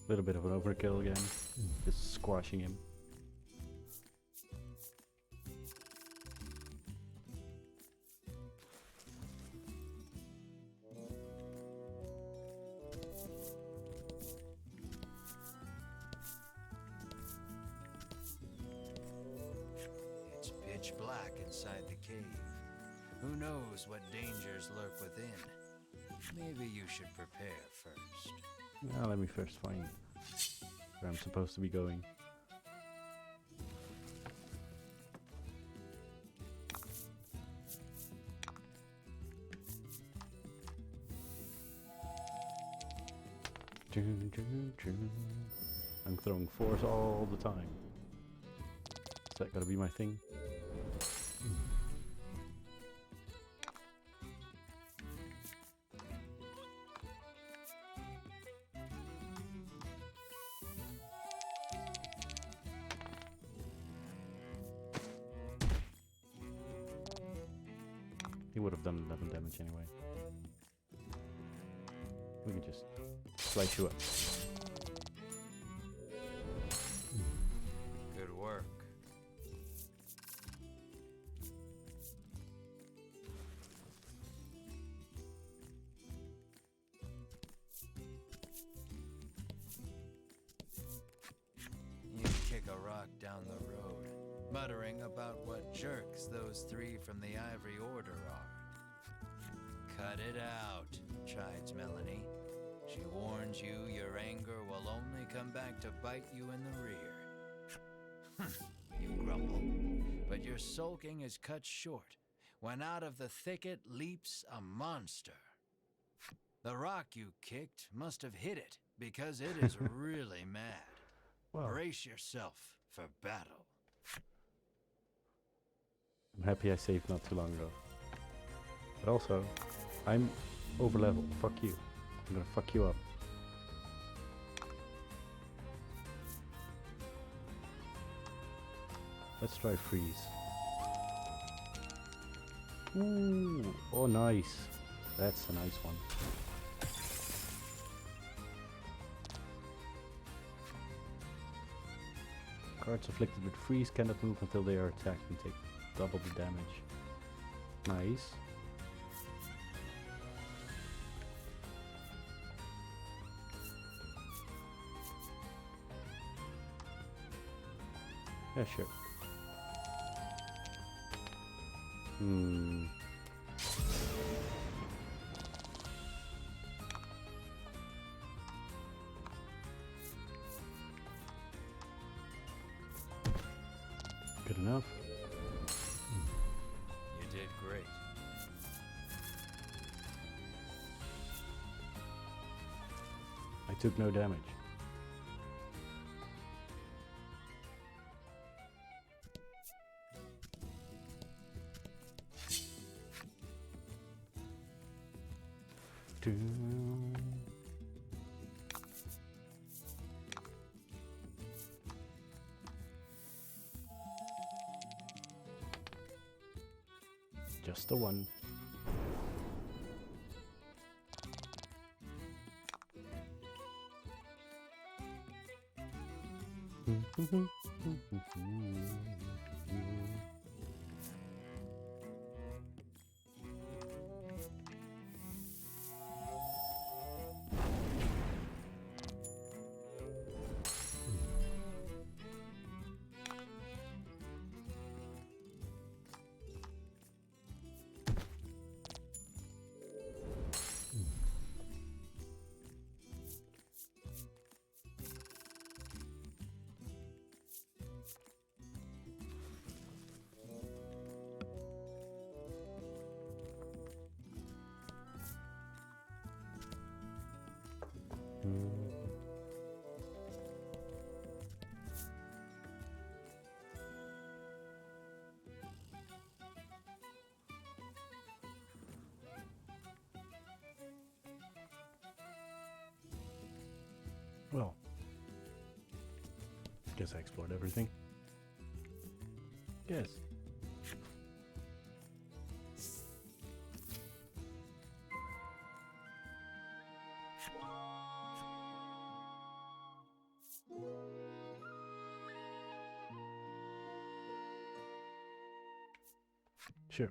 Little bit of an overkill again. Just squashing him. It's pitch black inside the cave. Who knows what dangers lurk within? Maybe you should prepare first. Now let me first find where I'm supposed to be going. I'm throwing fours all the time. Is that gotta be my thing? He would have done 11 damage anyway. We can just slice you up. Good work. You kick a rock down the road, muttering about what jerks those three from the Ivory Order are. Cut it out, chides Melanie. She warns you your anger will only come back to bite you in the rear. You grumble, but your sulking is cut short when out of the thicket leaps a monster. The rock you kicked must have hit it because it is really mad. Wow. Brace yourself for battle. I'm happy I saved not too long ago. But also, I'm over level. Fuck you. I'm gonna fuck you up. Let's try freeze. Ooh, oh nice. That's a nice one. Cards afflicted with freeze cannot move until they are attacked and take double the damage. Nice. Yeah, sure. Good enough. You did great. I took no damage. Just the one. Well, guess I explored everything. Yes. Sure.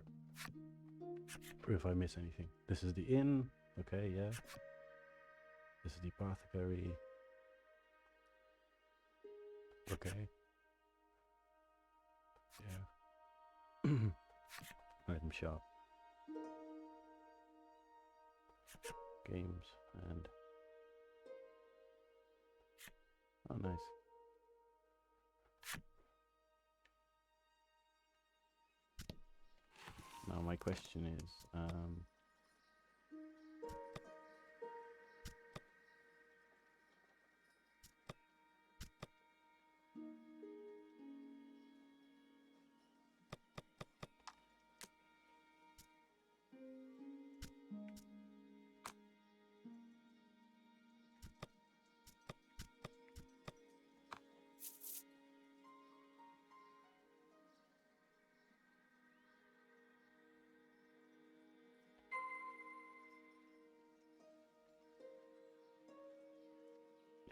For if I miss anything. This is the inn. Okay, yeah. This is the apothecary. Okay. Yeah. Item shop. Games and... Oh, nice. Now my question is,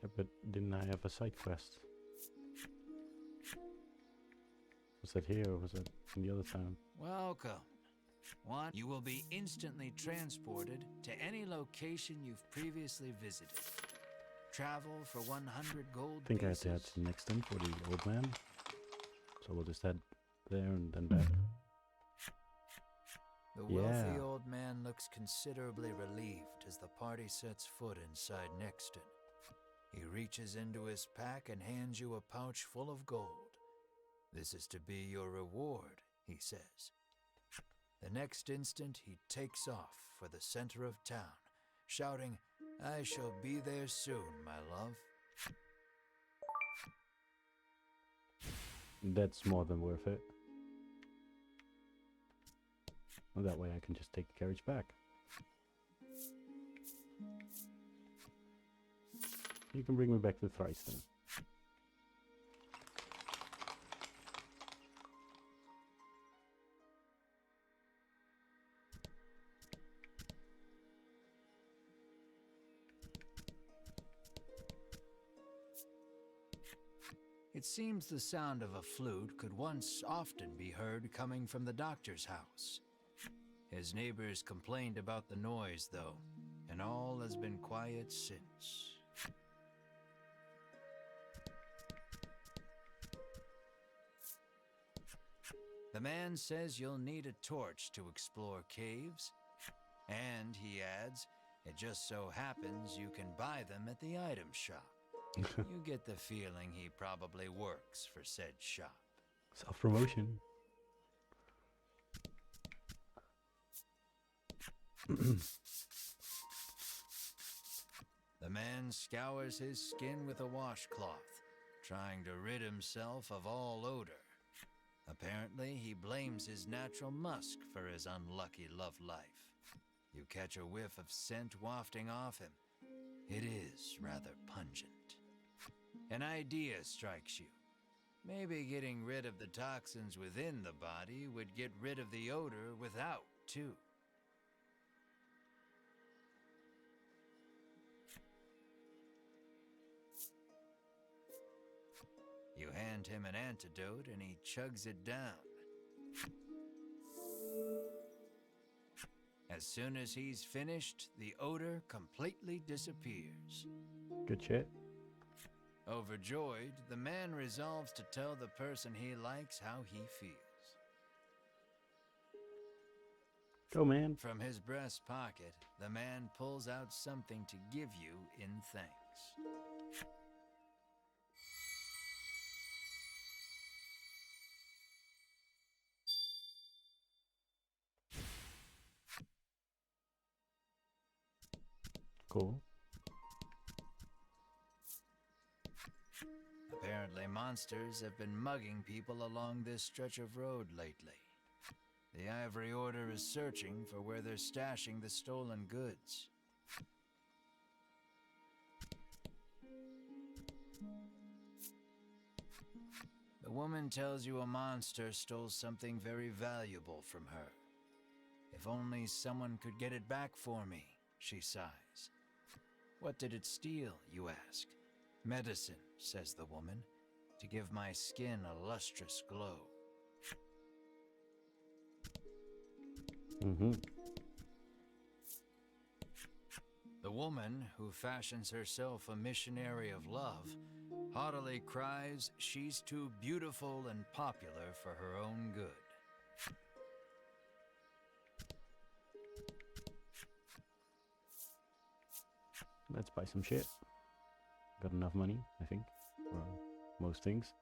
yeah, but didn't I have a side quest? Was that here or was that in the other town? Welcome. You will be instantly transported to any location you've previously visited. Travel for 100 gold I think I have pieces. to head to the next inn for the old man. So we'll just head there and then back. The wealthy Yeah. old man looks considerably relieved as the party sets foot inside Nexton. He reaches into his pack and hands you a pouch full of gold. This is to be your reward, he says. The next instant, he takes off for the center of town, shouting, "I shall be there soon, my love." That's more than worth it. Well, that way I can just take the carriage back. You can bring me back to Thrice then. It seems the sound of a flute could once often be heard coming from the doctor's house. His neighbors complained about the noise, though, and all has been quiet since. The man says you'll need a torch to explore caves, and he adds, it just so happens you can buy them at the item shop. You get the feeling he probably works for said shop. Self-promotion. The man scours his skin with a washcloth, trying to rid himself of all odor. Apparently, he blames his natural musk for his unlucky love life. You catch a whiff of scent wafting off him. It is rather pungent. An idea strikes you. Maybe getting rid of the toxins within the body would get rid of the odor without, too. You hand hand him an antidote and he chugs it down. As soon as he's finished, the odor completely disappears. Good shit. Overjoyed, the man resolves to tell the person he likes how he feels. Go, man. From his breast pocket, the man pulls out something to give you in thanks. Cool. Apparently, monsters have been mugging people along this stretch of road lately. The Ivory Order is searching for where they're stashing the stolen goods. The woman tells you a monster stole something very valuable from her. If only someone could get it back for me, she sighs. What did it steal, you ask? Medicine, says the woman, to give my skin a lustrous glow. Mm-hmm. The woman, who fashions herself a missionary of love, haughtily cries she's too beautiful and popular for her own good. Let's buy some shit. Got enough money, I think, for most things.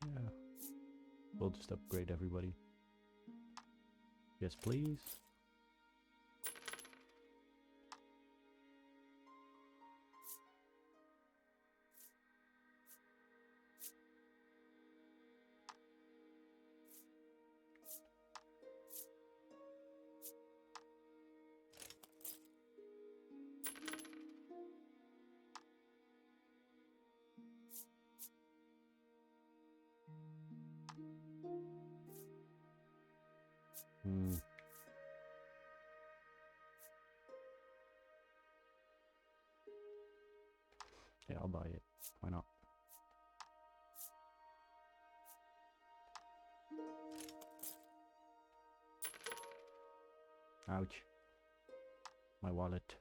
Yeah. We'll just upgrade everybody. Yes, please. Yeah, I'll buy it. Why not? Ouch. My wallet.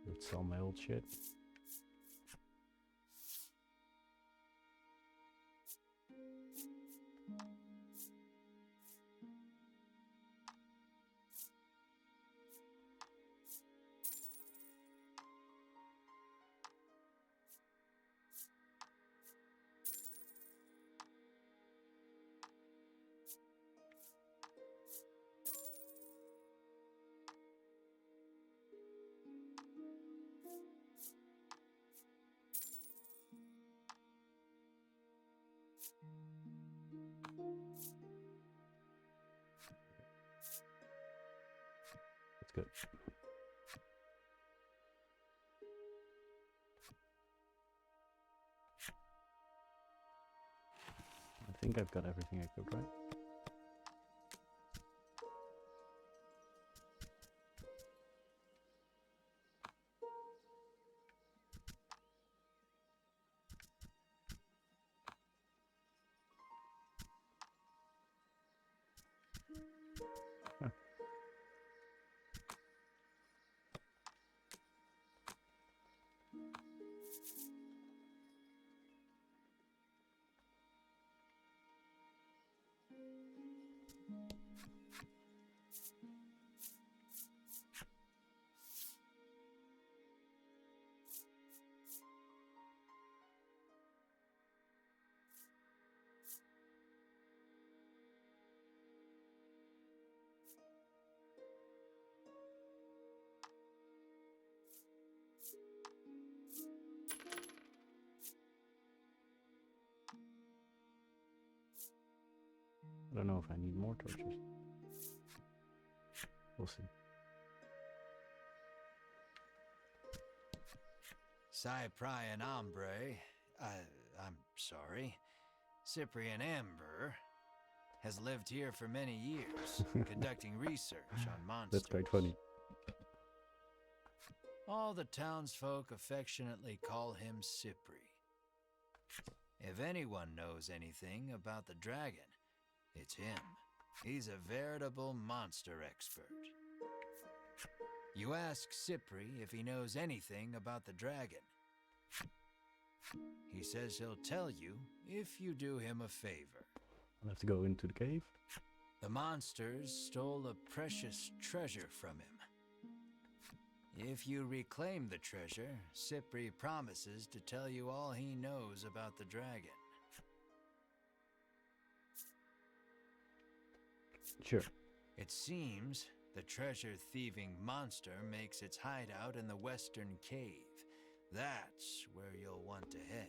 Let's sell my old shit. That's good. I think I've got everything I could, right? Huh. I don't know if I need more torches. We'll see. Cyprian Ombre, I'm sorry, Cyprian Amber, has lived here for many years, conducting research on monsters. That's quite funny. All the townsfolk affectionately call him Cypri. If anyone knows anything about the dragon, it's him. He's a veritable monster expert. You ask Cypri if he knows anything about the dragon. He says he'll tell you if you do him a favor. I'll have to go into the cave. The monsters stole a precious treasure from him. If you reclaim the treasure, Cypri promises to tell you all he knows about the dragon. Sure. It seems the treasure-thieving monster makes its hideout in the western cave. That's where you'll want to head.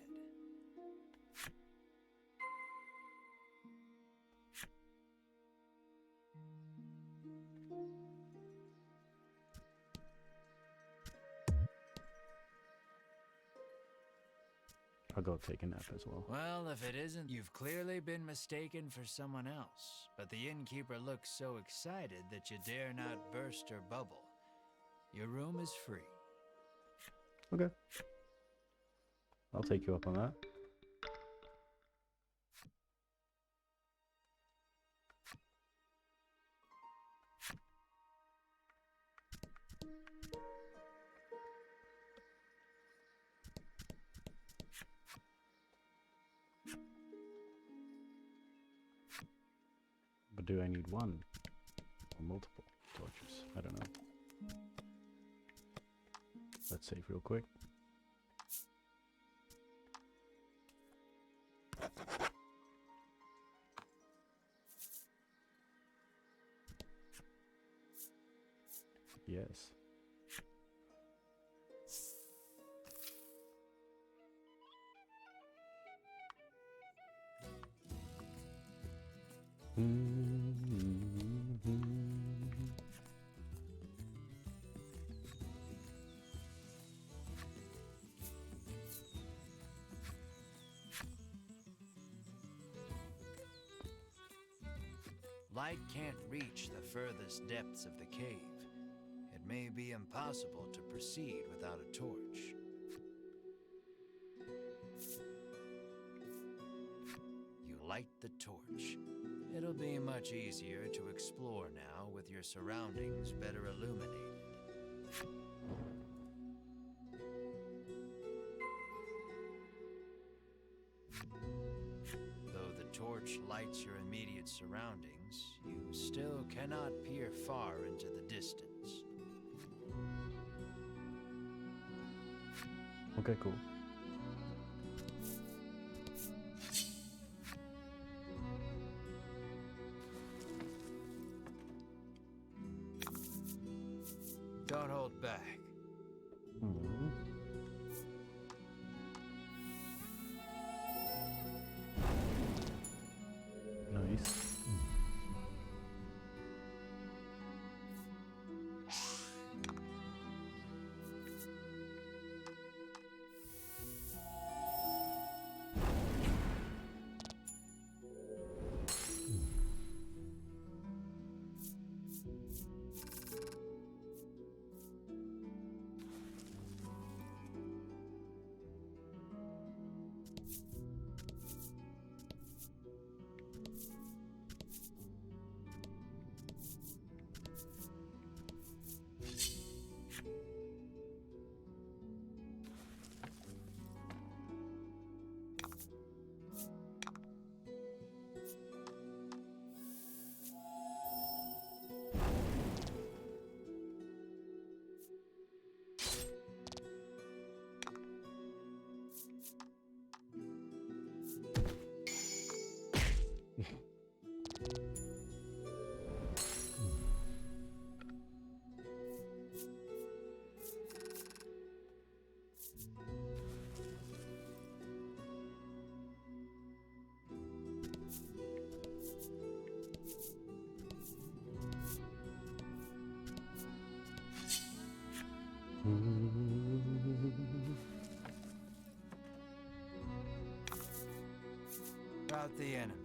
I'll go take a nap as well. Well, if it isn't, you've clearly been mistaken for someone else. But the innkeeper looks so excited that you dare not burst her bubble. Your room is free. Okay. I'll take you up on that. But do I need one or multiple torches? I don't know. Let's save real quick. Yes. Light can't reach the furthest depths of the cave. It may be impossible to proceed without a torch. You light the torch. It'll be much easier to explore now with your surroundings better illuminated. Though the torch lights your immediate surroundings, you still cannot peer far into the distance. Okay, cool. Don't hold back. Nice. the enemy.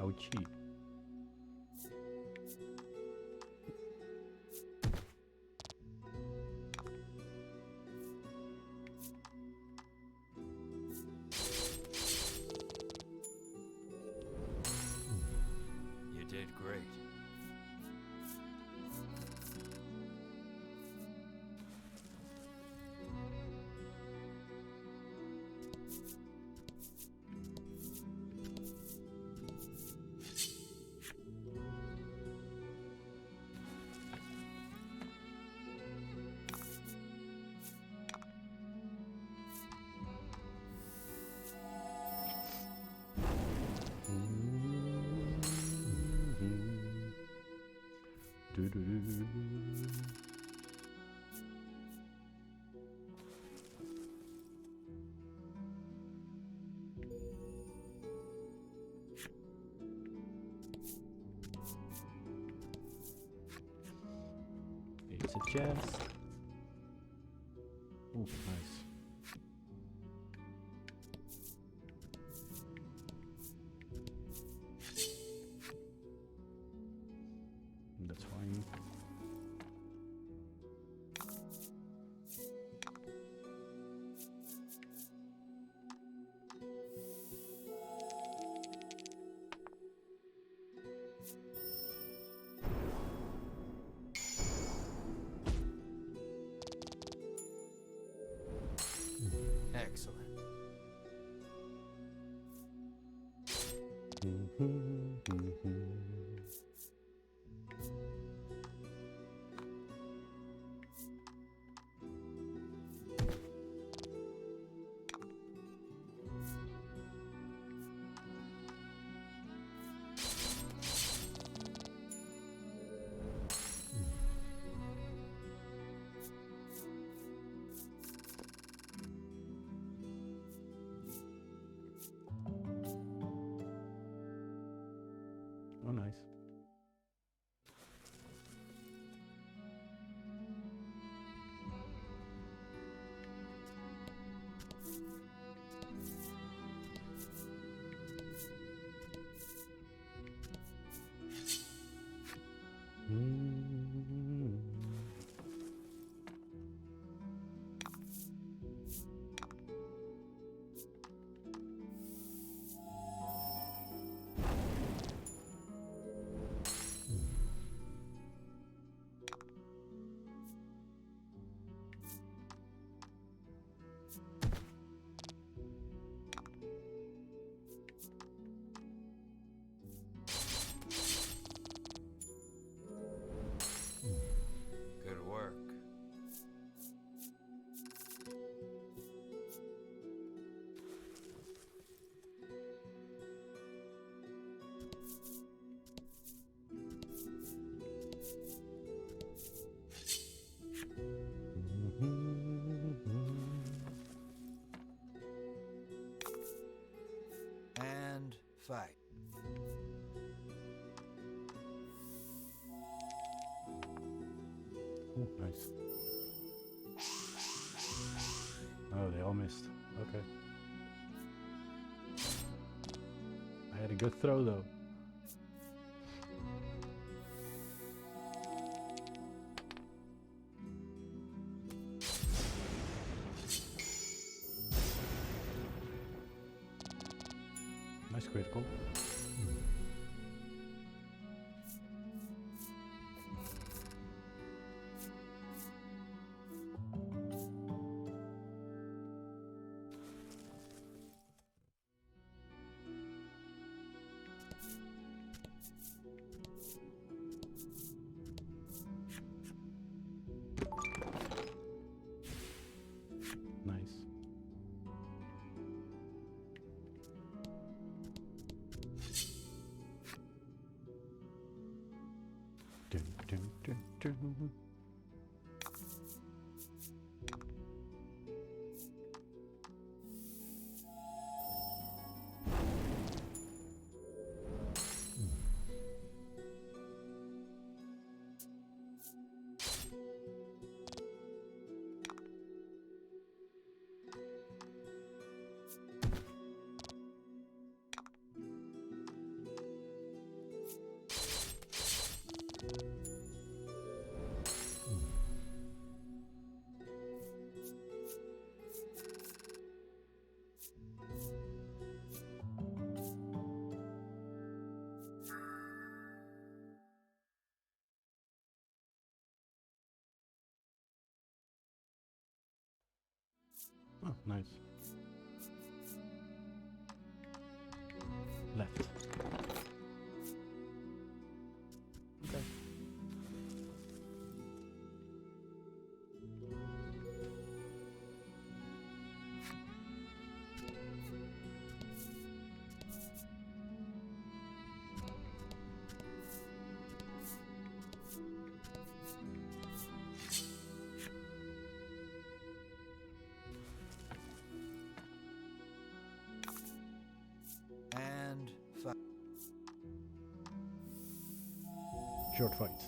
Ouchie. You did great. It's a chest. Oh, nice. That's fine. Excellent. Oh, nice. Good work. And fight. Oh, nice. Oh, they all missed. Okay. I had a good throw though. Nice critical. Nice. Dun, dun, dun, dun. Oh, nice. Left. Okay. And fight. Short fights.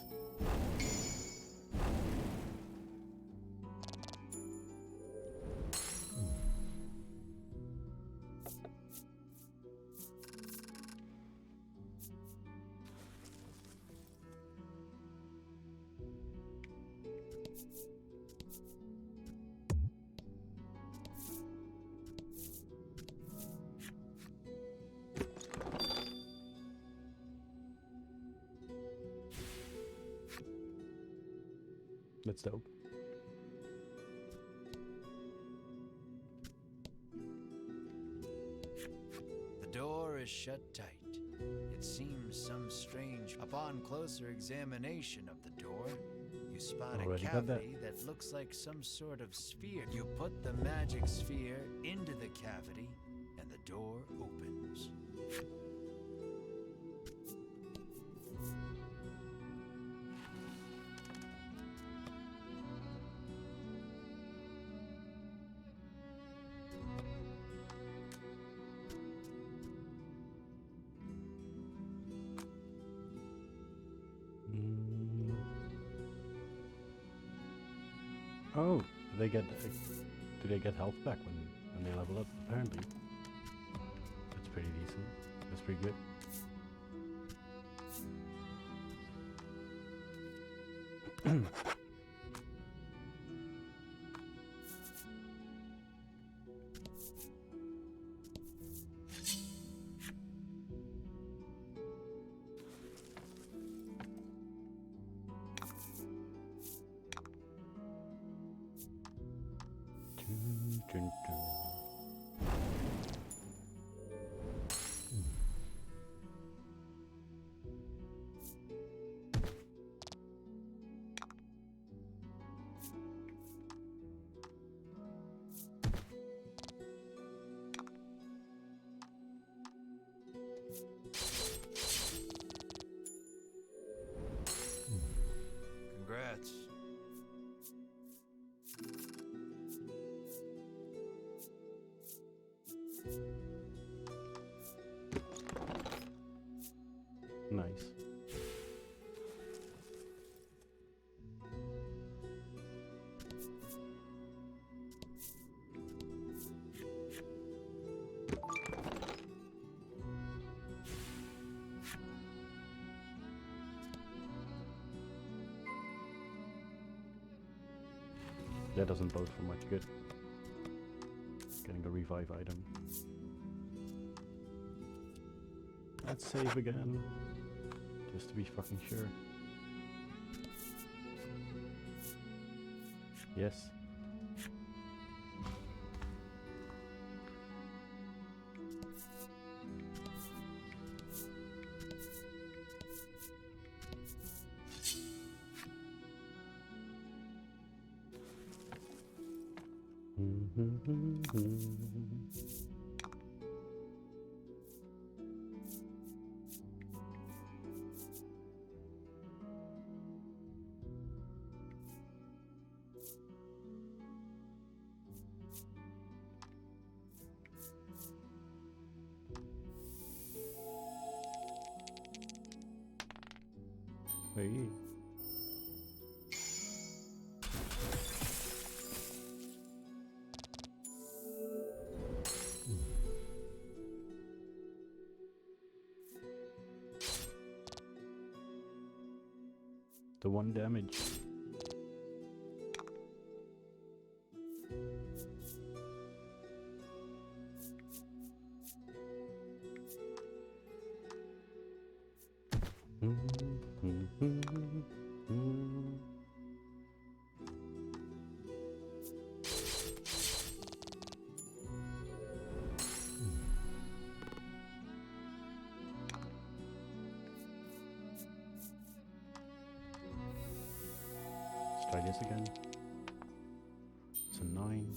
That's dope. The door is shut tight. It seems some strange. Upon closer examination of the door, you spot Already a got that. cavity that looks like some sort of sphere. You put the magic sphere into the cavity, and the door opens. Mm. Oh, they get. Do they get health back when they level up? Apparently, that's pretty decent. That's pretty good. Dun, dun, dun. Congrats. Nice. That doesn't bode for much good. Getting a revive item. Let's save again. Just to be fucking sure. Yes. Hey. The 1 damage. Let's try this again. It's a 9.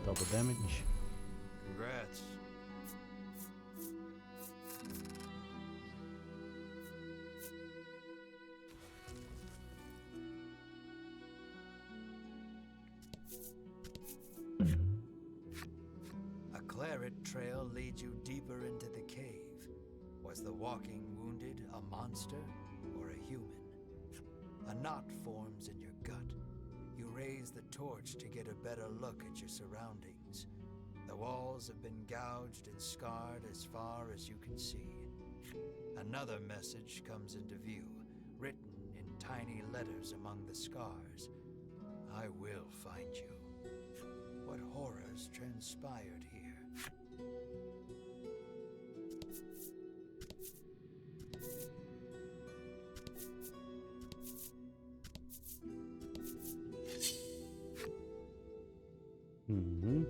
Double damage. Congrats. A claret trail leads you deeper into the cave. Was the walking wounded a monster or a human? A knot forms in your gut. You raise the torch to get a better look at your surroundings. The walls have been gouged and scarred as far as you can see. Another message comes into view, written in tiny letters among the scars. I will find you. What horrors transpired here? Mm-hmm.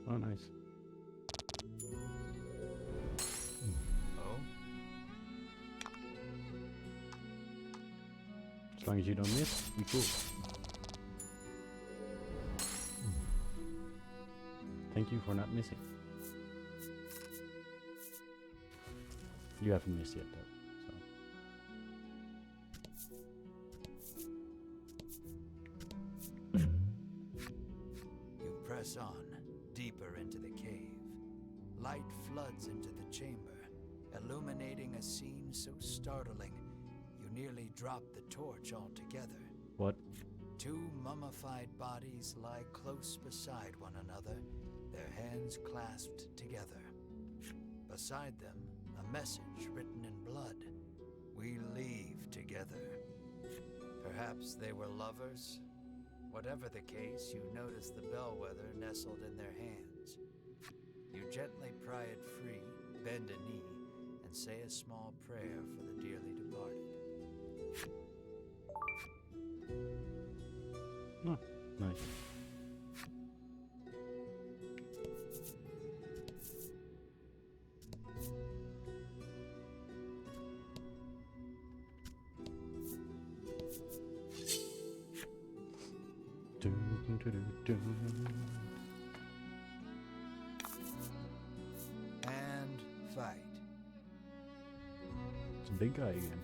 Oh, nice. Oh? As long as you don't miss, we cool. Thank you for not missing. You haven't missed yet, though. So. You press on, deeper into the cave. Light floods into the chamber, illuminating a scene so startling you nearly drop the torch altogether. What? 2 mummified bodies lie close beside one another, their hands clasped together. Beside them, a message written in blood. We leave together. Perhaps they were lovers? Whatever the case, you notice the bellwether nestled in their hands. You gently pry it free, bend a knee, and say a small prayer for the dearly departed. Oh, nice. Dun, dun, dun, dun, dun. the big guy again.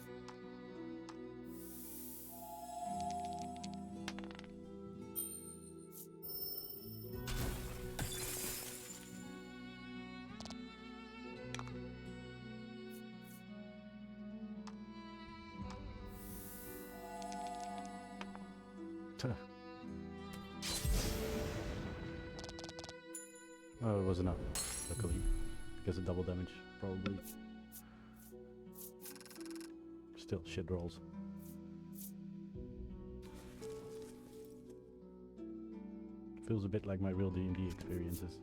Oh, it was enough, luckily. Because of double damage, probably. Still, shit rolls. Feels a bit like my real D&D experiences.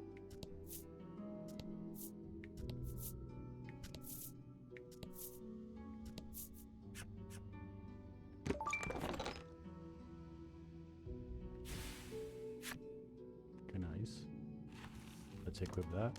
Okay, nice. Let's equip that.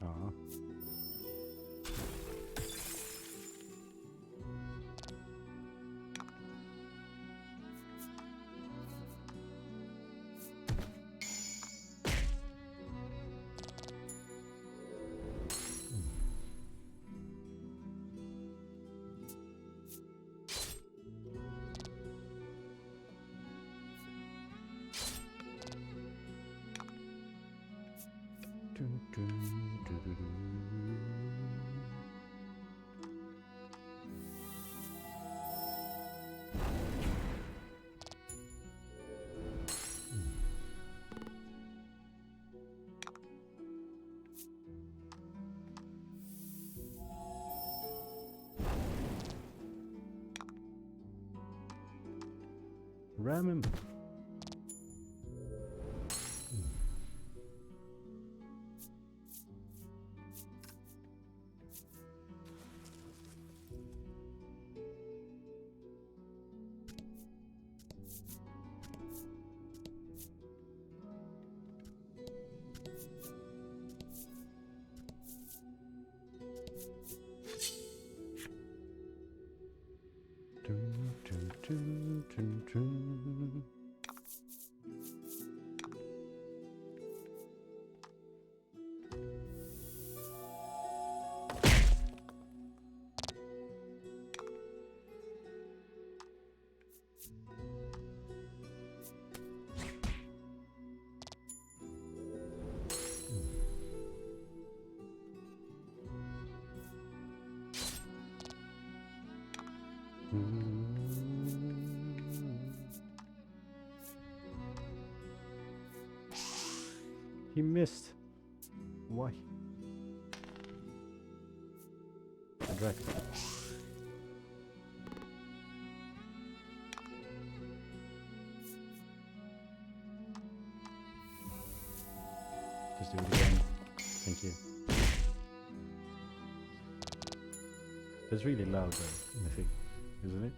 Uh-huh. Ram him. He missed. Why? I dragged. Just do it again. Thank you. It's really loud though, I think, isn't it?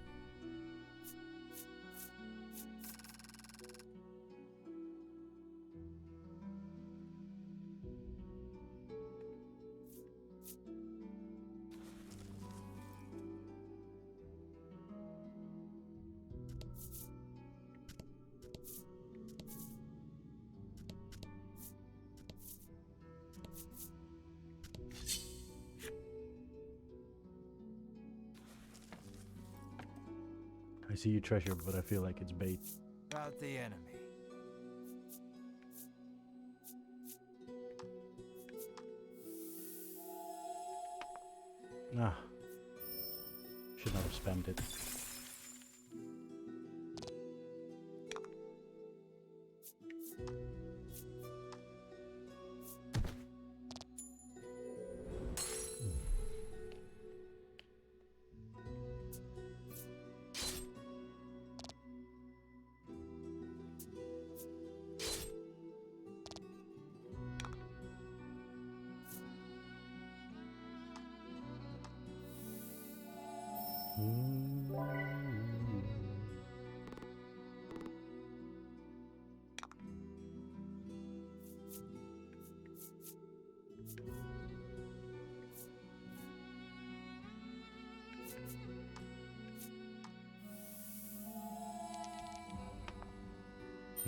I see you treasure, but I feel like it's bait. About the enemy. Ah. Should not have spammed it.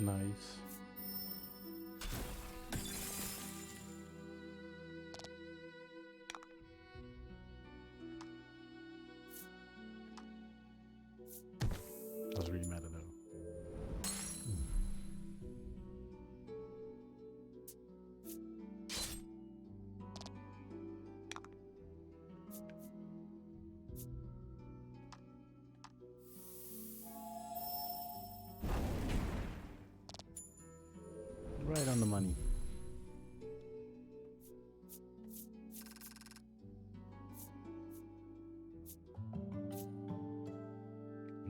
Nice. I was really mad at that. Right on the money.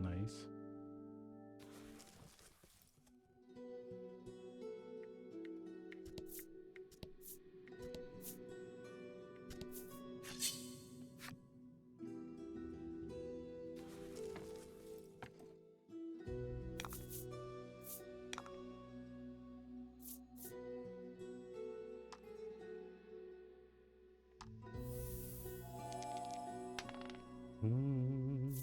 Nice. Mm.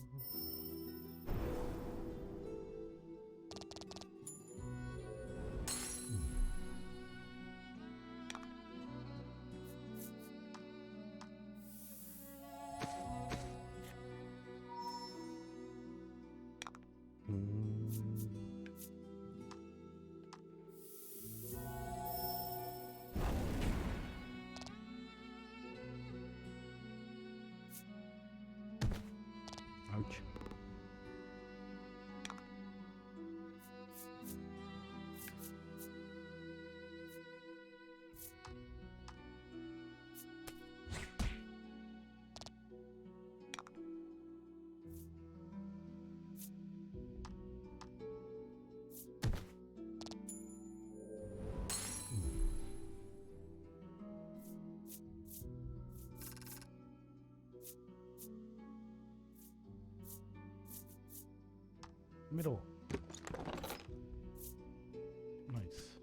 Ouch. Middle. Nice.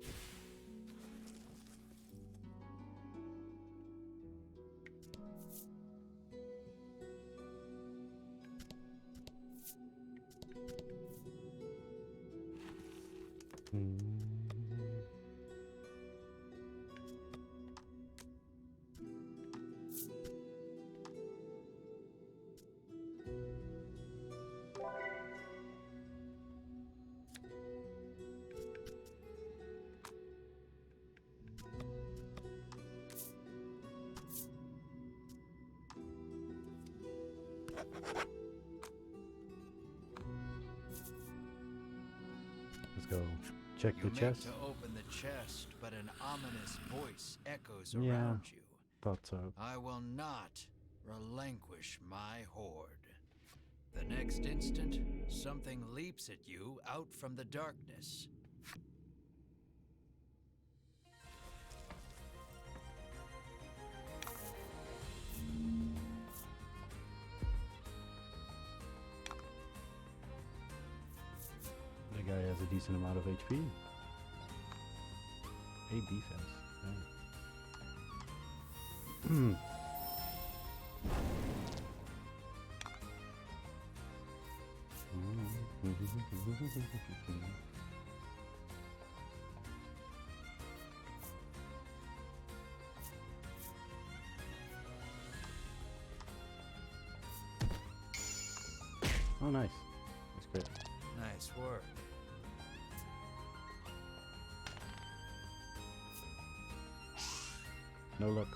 Let's go check You the make chest. to open the chest, but an ominous voice echoes Yeah. around you. Thought so. I will not relinquish my hoard. The next instant, something leaps at you out from the darkness. That guy has a decent amount of HP. 8 defense. Yeah. Oh, nice. That's great. Nice work. No luck.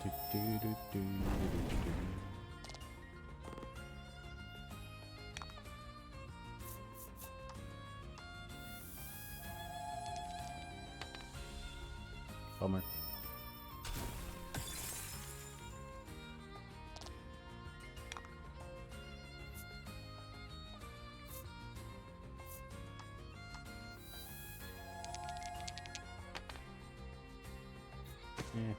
Do, do, do, do, do, do, do. Bummer. Yeah.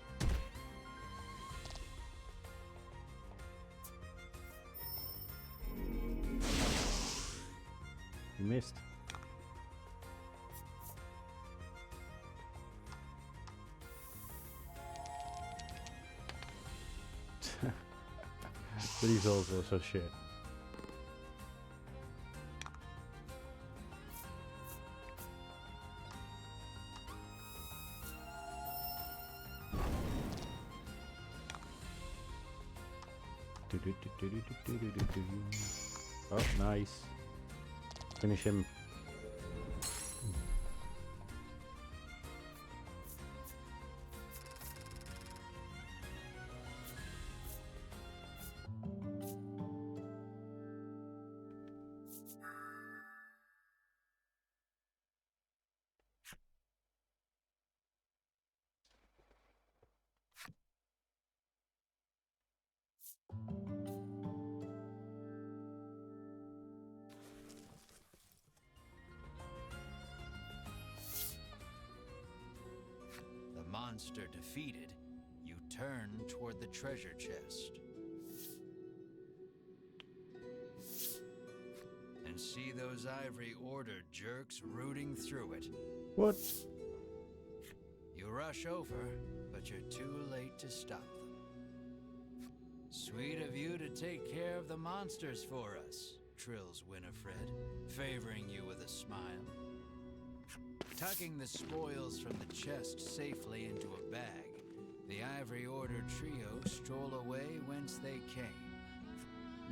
You missed. But he's also so shit. Oh, nice. Finish him. Monster defeated, you turn toward the treasure chest. And see those Ivory Order jerks rooting through it. What? You rush over, but you're too late to stop them. Sweet of you to take care of the monsters for us, trills Winifred, favoring you with a smile. Tucking the spoils from the chest safely into a bag, the Ivory Order trio stroll away whence they came.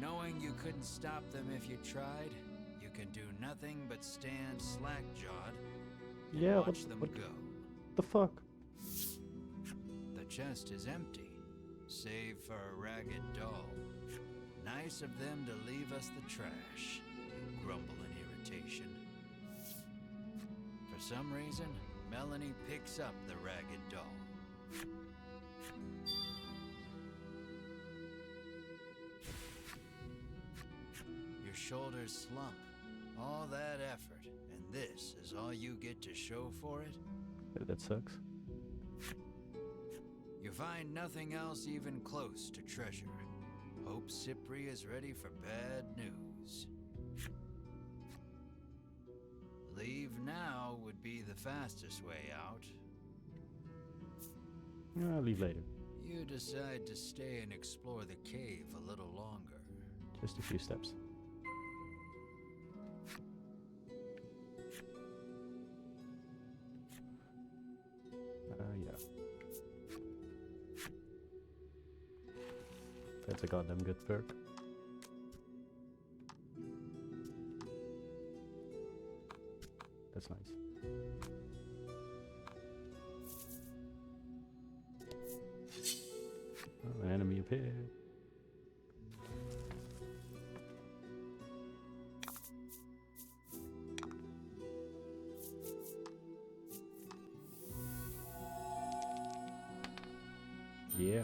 Knowing you couldn't stop them if you tried, you can do nothing but stand slack-jawed and watch them go. The fuck? The chest is empty, save for a ragged doll. Nice of them to leave us the trash, you grumble in irritation. For some reason, Melanie picks up the ragged doll. Your shoulders slump. All that effort, and this is all you get to show for it? That sucks. You find nothing else even close to treasure. Hope Cypri is ready for bad news. Leave now would be the fastest way out. I'll leave later. You decide to stay and explore the cave a little longer. Just a few steps. Yeah. That's a goddamn good perk. That's nice. Oh, an enemy appeared. Yeah.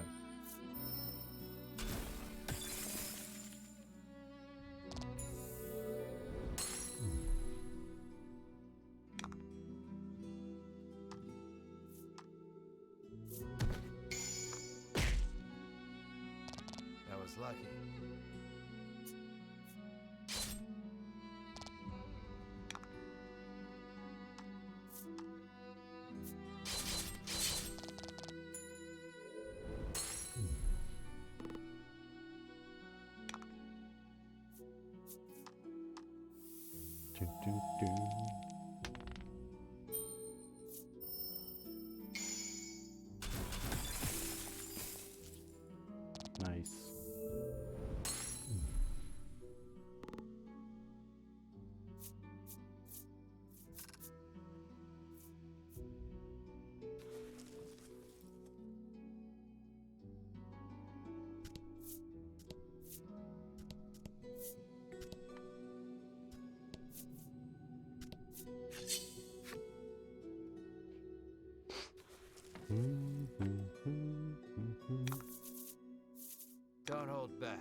That was lucky. Dun, dun, dun. Nice. Don't hold back.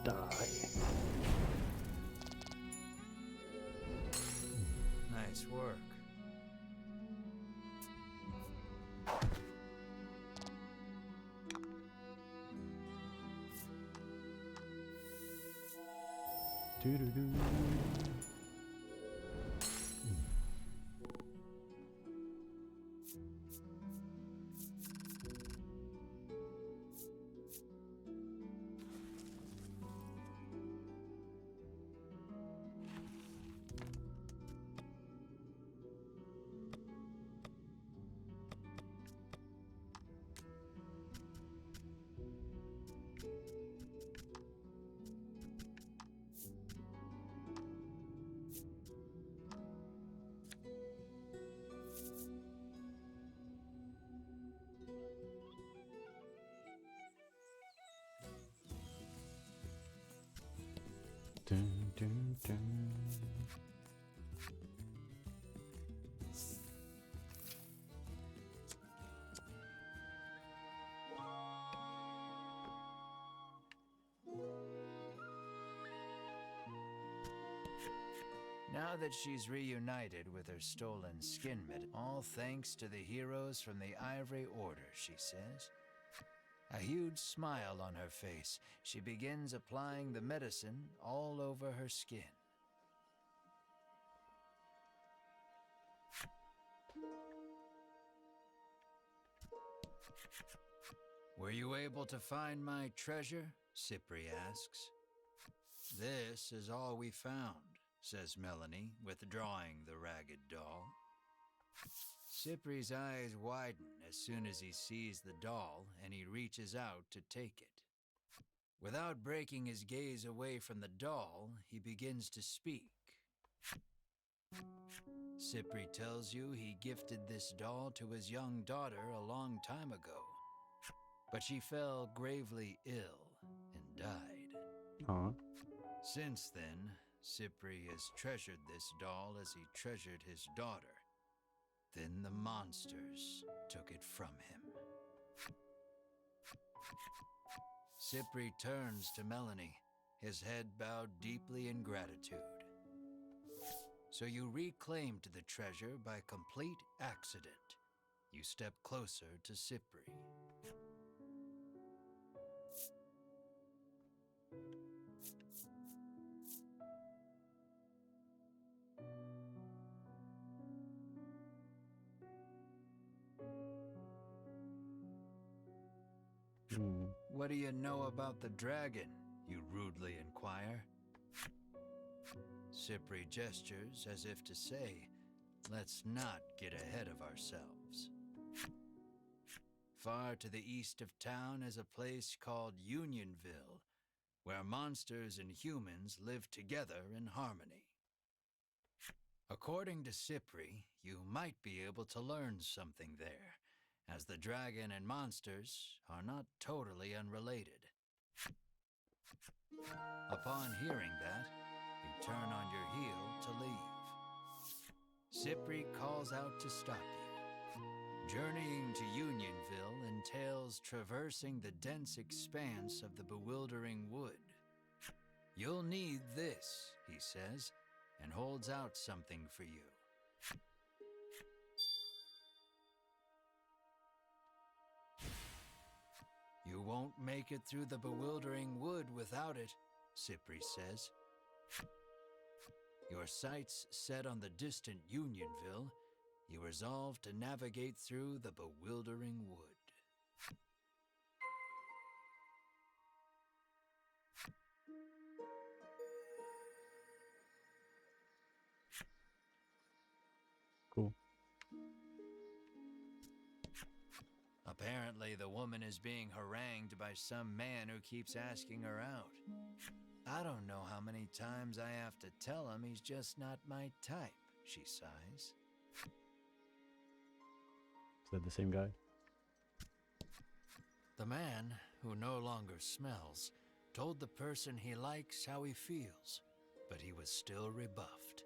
Die. Nice work. Doo-doo-doo. Dun, dun, dun. Now that she's reunited with her stolen skin medicine, all thanks to the heroes from the Ivory Order, she says. A huge smile on her face, she begins applying the medicine all over her skin. Were you able to find my treasure? Cypri asks. This is all we found, says Melanie, withdrawing the ragged doll. Cypri's eyes widen as soon as he sees the doll, and he reaches out to take it. Without breaking his gaze away from the doll, he begins to speak. Cypri tells you he gifted this doll to his young daughter a long time ago, but she fell gravely ill and died. Aw. Since then, Cypri has treasured this doll as he treasured his daughter. Then the monsters took it from him. Cypri turns to Melanie, his head bowed deeply in gratitude. So you reclaimed the treasure by complete accident. You step closer to Cypri. What do you know about the dragon? You rudely inquire. Cypri gestures as if to say, let's not get ahead of ourselves. Far to the east of town is a place called Unionville, where monsters and humans live together in harmony. According to Cypri, you might be able to learn something there, as the dragon and monsters are not totally unrelated. Upon hearing that, you turn on your heel to leave. Cypri calls out to stop you. Journeying to Unionville entails traversing the dense expanse of the bewildering wood. You'll need this, he says, and holds out something for you. You won't make it through the bewildering wood without it, Cypri says. Your sights set on the distant Unionville, you resolve to navigate through the bewildering wood. Cool. Apparently, the woman is being harangued by some man who keeps asking her out. I don't know how many times I have to tell him he's just not my type, she sighs. Is that the same guy? The man, who no longer smells, told the person he likes how he feels, but he was still rebuffed.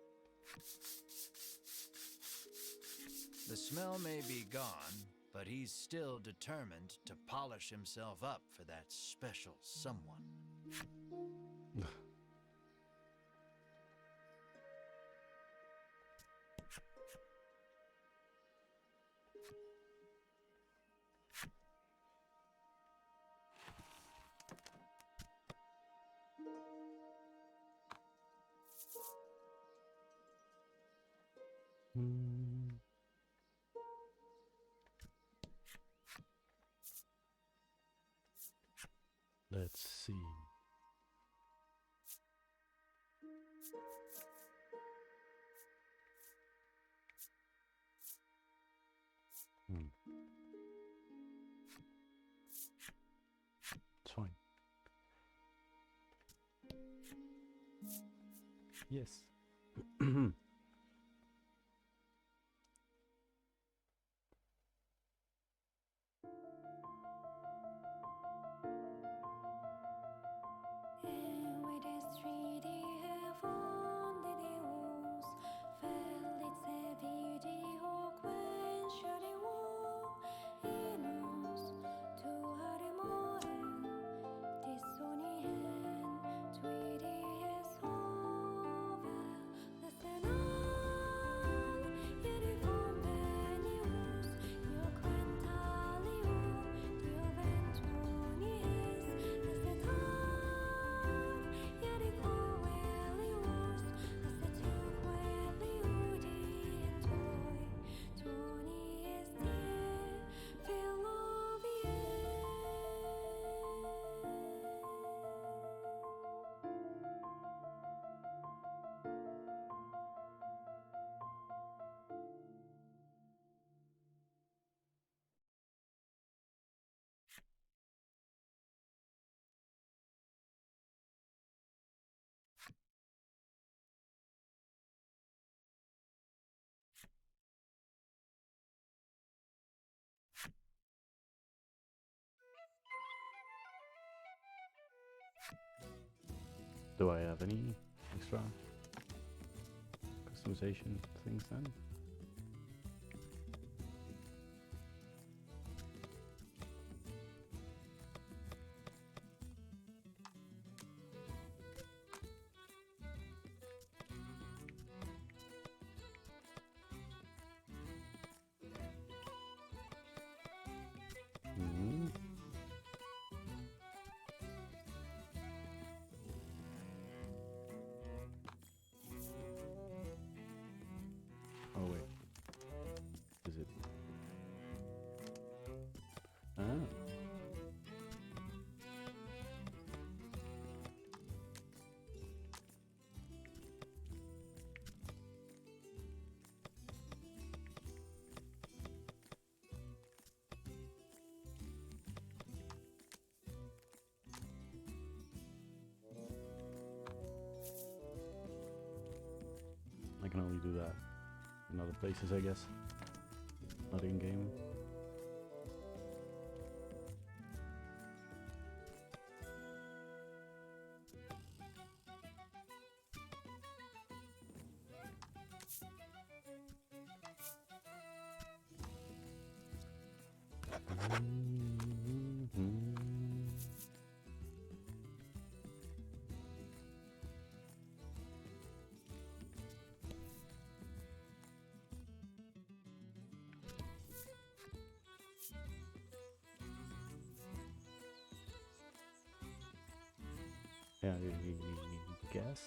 The smell may be gone, but he's still determined to polish himself up for that special someone. Let's see. It's fine. Yes. Do I have any extra customization things then? Oh wait, is it? Ah. I can only do that in other places, I guess. Not in game. Yeah, I guess.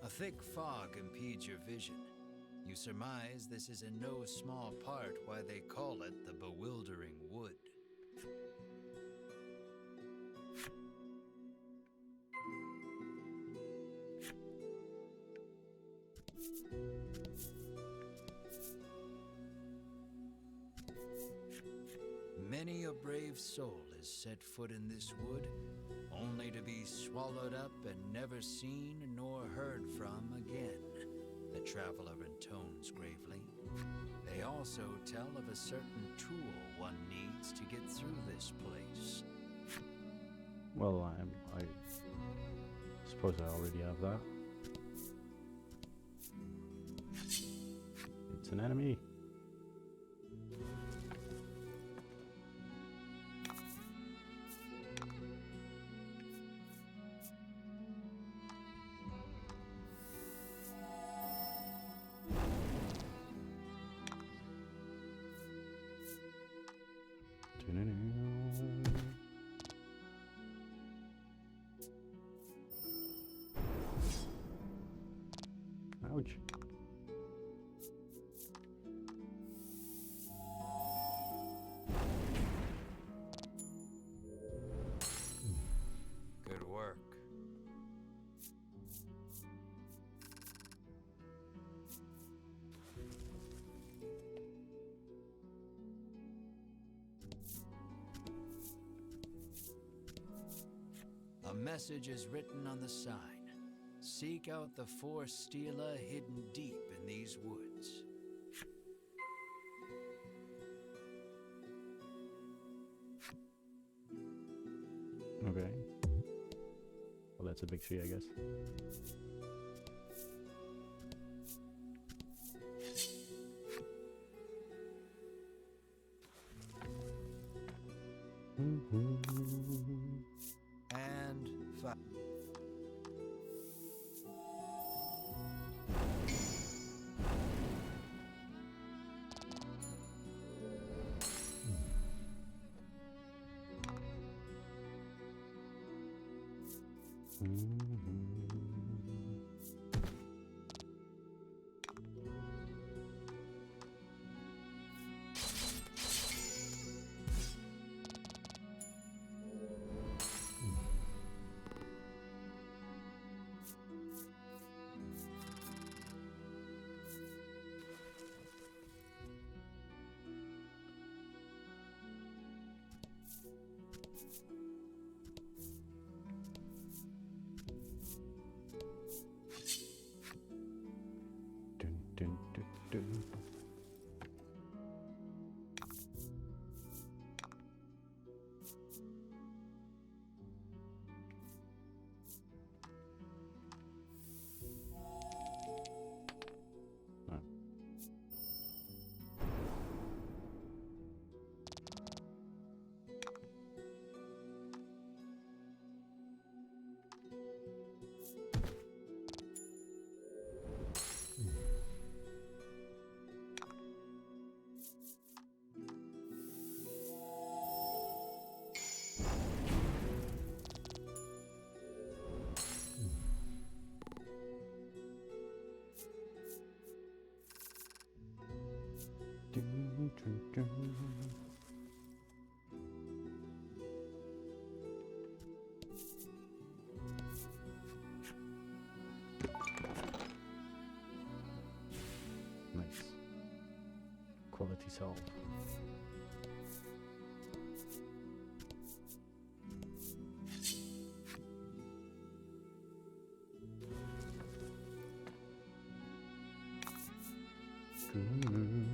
A thick fog impedes your vision. You surmise this is in no small part why they call it the Bewildering Wood. Many a brave soul has set foot in this wood, only to be swallowed up and never seen nor heard from again, the traveler intones gravely. They also tell of a certain tool one needs to get through this place. Well, I suppose I already have that. It's an enemy. message is written on the sign. Seek out the 4 Stela hidden deep in these woods. Okay. Well, that's a victory, I guess. And 5. Dun, dun, dun. Ah. Dun, dun, dun. Nice. Quality solved. Dun, dun.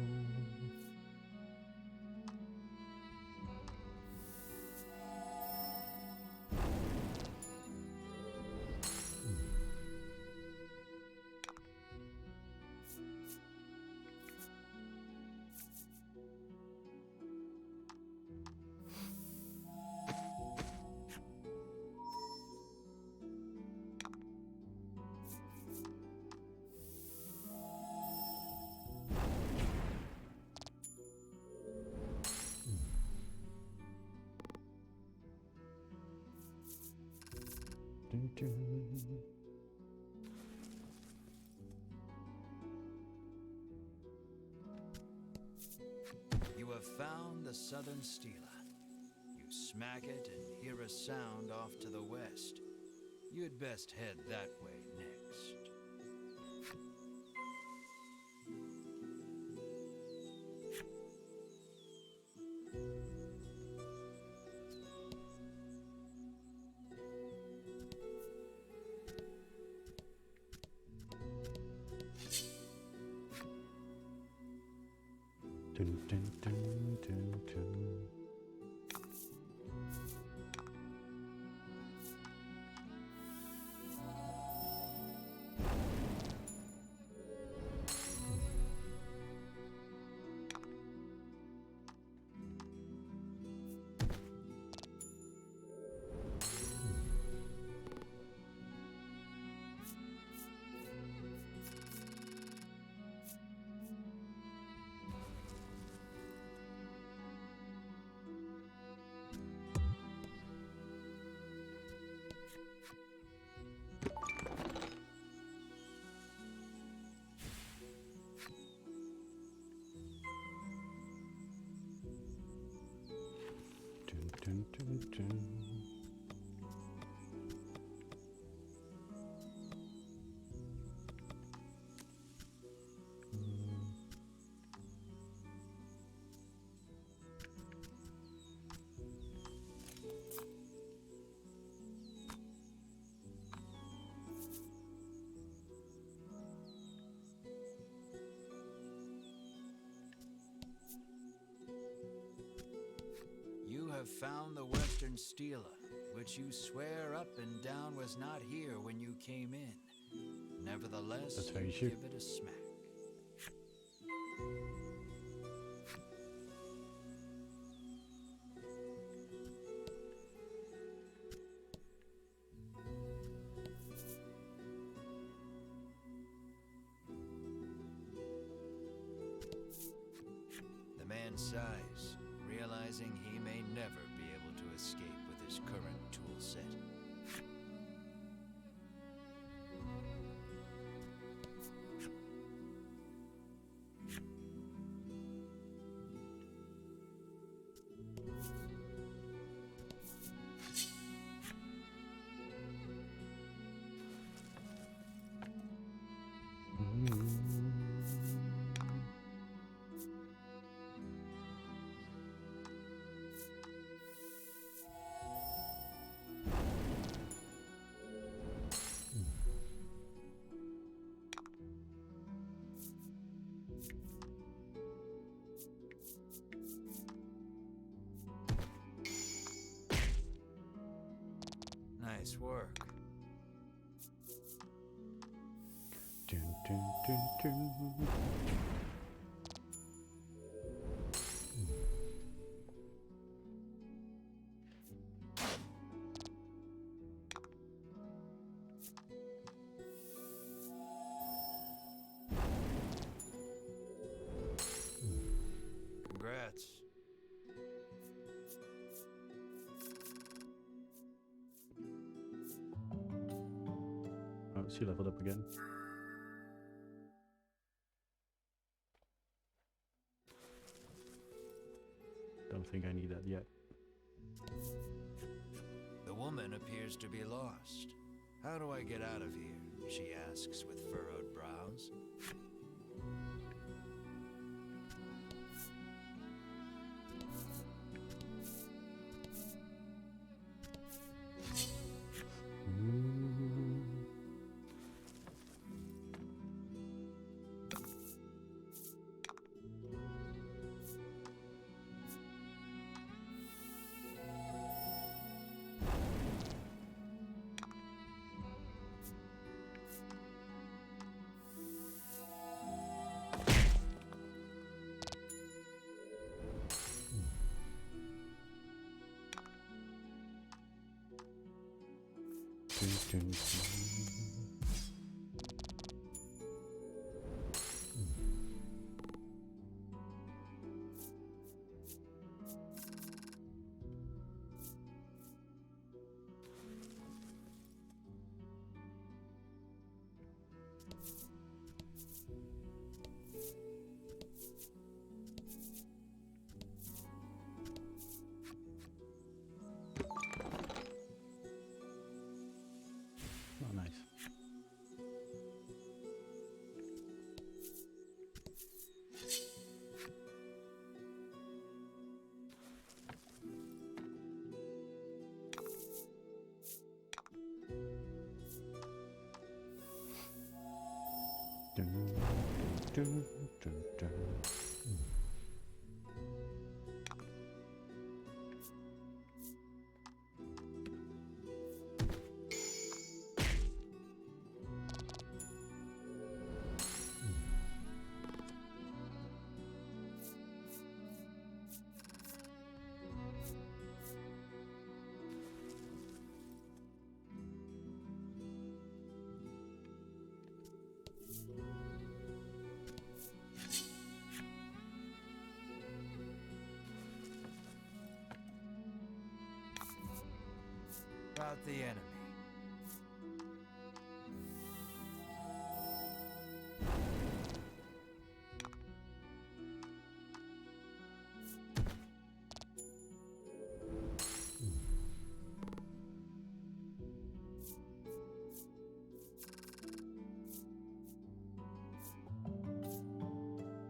You have found the southern Stela. You smack it and hear a sound off to the west. You'd best head that way next. Dun, dun, dun, dun, dun. Dun, dun, dun. have found the Western Stela, which you swear up and down was not here when you came in. Nevertheless, That's very true. give it a smack. The man sighs, realizing he may never be able to escape with his current tool set. Nice work. Dun, dun, dun, dun. Congrats. Oh, she leveled up again. Don't think I need that yet. The woman appears to be lost. How do I get out of here? She asks with furrowed brows. Dun, dun, dun. Oh, nice. Dun, dun, dun, dun. About the enemy.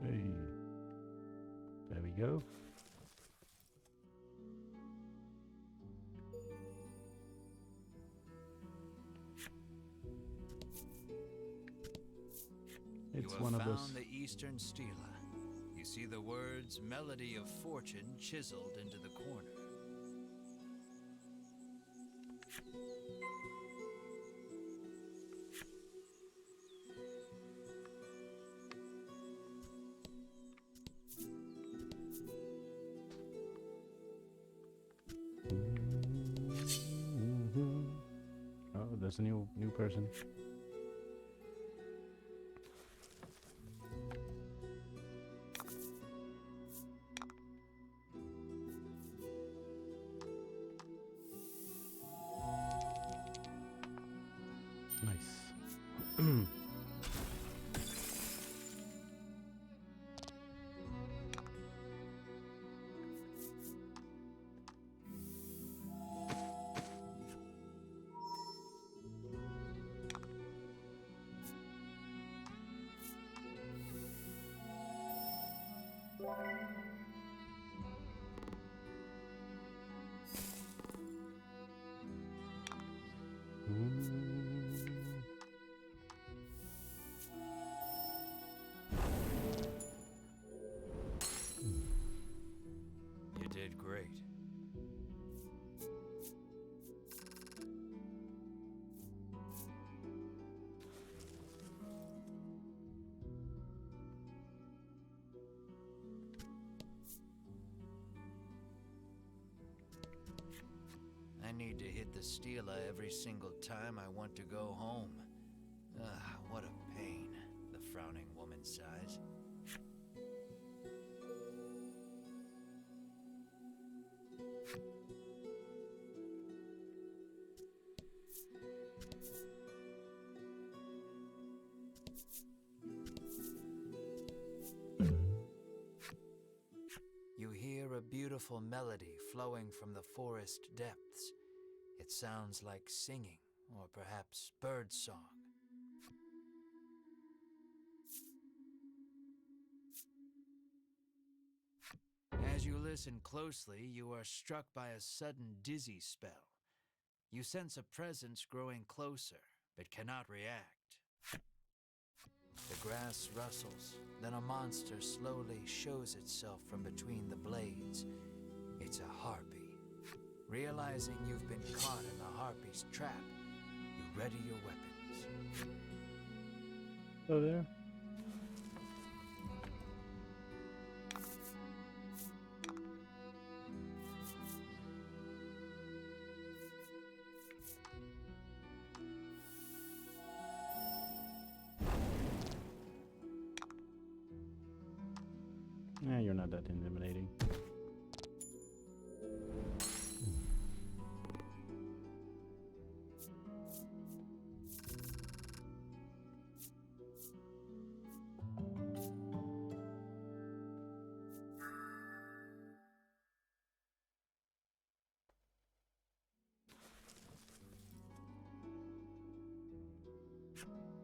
Hey. There we go. It's You one have of found us. the Eastern Stela. You see the words Melody of Fortune chiseled into the corner. just a new person. Nice. You did great. I need to hit the Stela every single time I want to go home. What a pain, the frowning woman sighs. You hear a beautiful melody flowing from the forest depths. It sounds like singing, or perhaps birdsong. As you listen closely, you are struck by a sudden dizzy spell. You sense a presence growing closer, but cannot react. The grass rustles, then a monster slowly shows itself from between the blades. It's a harpy. Realizing you've been caught in the harpy's trap, you ready your weapons. Oh, there. Yeah, you're not that intimidating.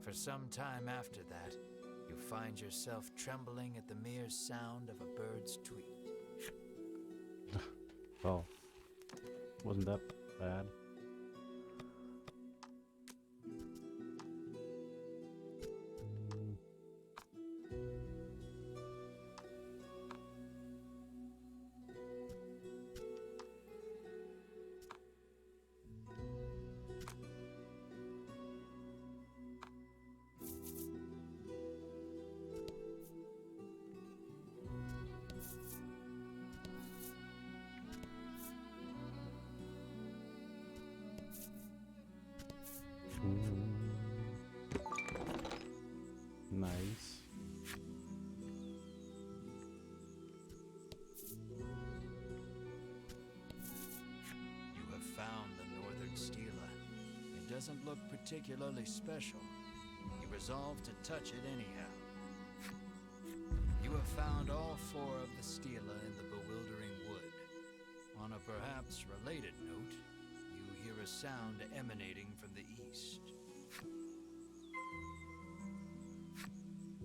For some time after that, you find yourself trembling at the mere sound of a bird's tweet. Well, wasn't that bad? Nice. You have found the Northern Stela. It doesn't look particularly special. You resolve to touch it anyhow. You have found all four of the Stela in the bewildering wood. On a perhaps related note, you hear a sound emanating from the east.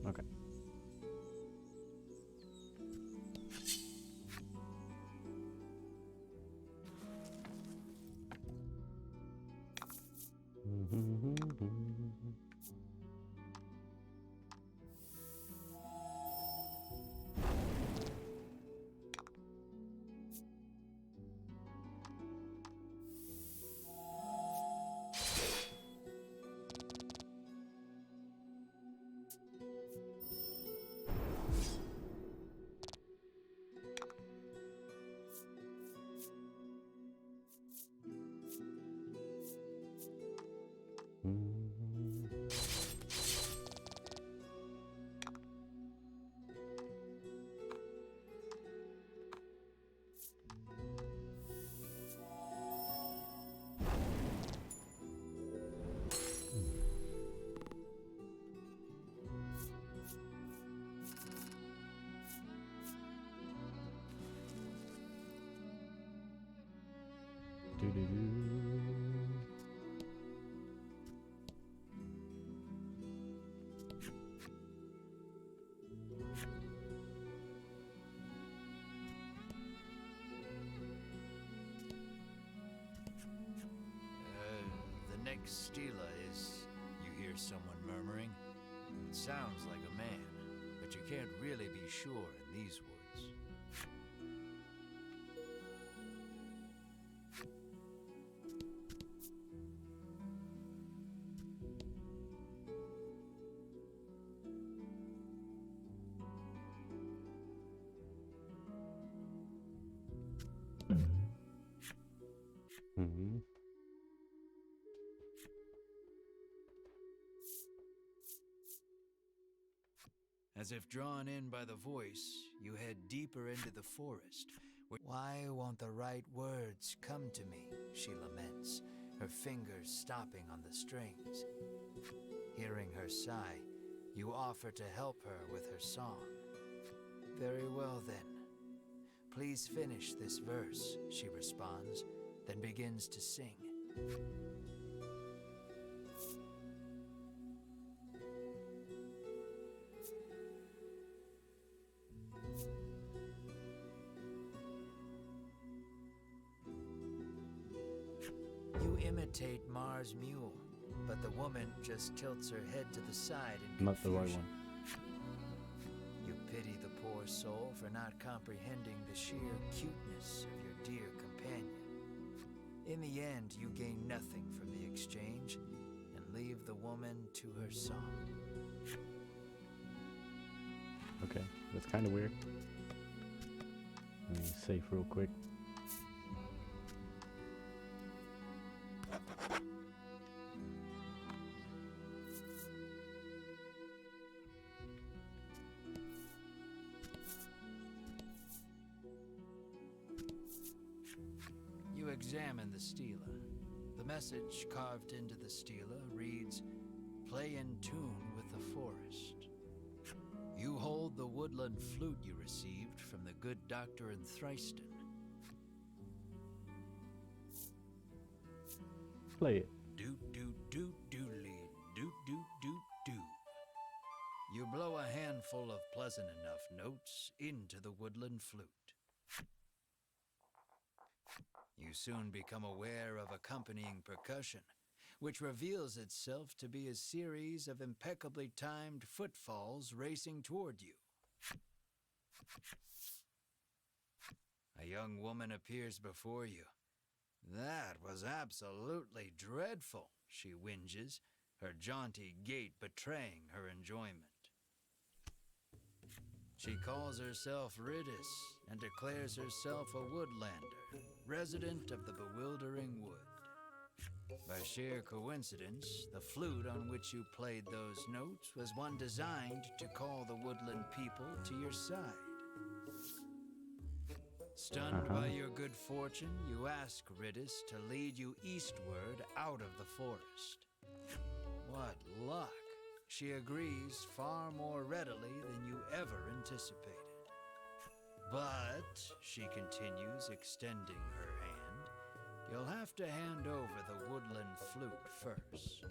Okay. Do-do-do. The next stela is, you hear someone murmuring. It sounds like a man, but you can't really be sure in these woods. Mm-hmm. As if drawn in by the voice, you head deeper into the forest. Why won't the right words come to me, she laments, her fingers stopping on the strings. Hearing her sigh, you offer to help her with her song. Very well then. Please finish this verse, she responds, then begins to sing. You imitate Mars' mule, but the woman just tilts her head to the side in Not the right confusion. one. You pity the poor soul for not comprehending the sheer cuteness of your dear companion. In the end, you gain nothing from the exchange and leave the woman to her song. Okay, that's kind of weird. Let me save real quick. You examine the stela. The message carved into the stela reads, "Play in tune with the forest." You hold the woodland flute you received from the good doctor in Thriston. Play it. Doot doot doot doodly, doot doot doot doo. You blow a handful of pleasant enough notes into the woodland flute. You soon become aware of accompanying percussion, which reveals itself to be a series of impeccably timed footfalls racing toward you. A young woman appears before you. "That was absolutely dreadful," she whinges, her jaunty gait betraying her enjoyment. She calls herself Riddis and declares herself a woodlander, resident of the bewildering wood. By sheer coincidence, the flute on which you played those notes was one designed to call the woodland people to your side. Stunned by your good fortune, you ask Riddis to lead you eastward out of the forest. What luck! She agrees far more readily than you ever anticipated. But, she continues, extending her hand, you'll have to hand over the woodland flute first.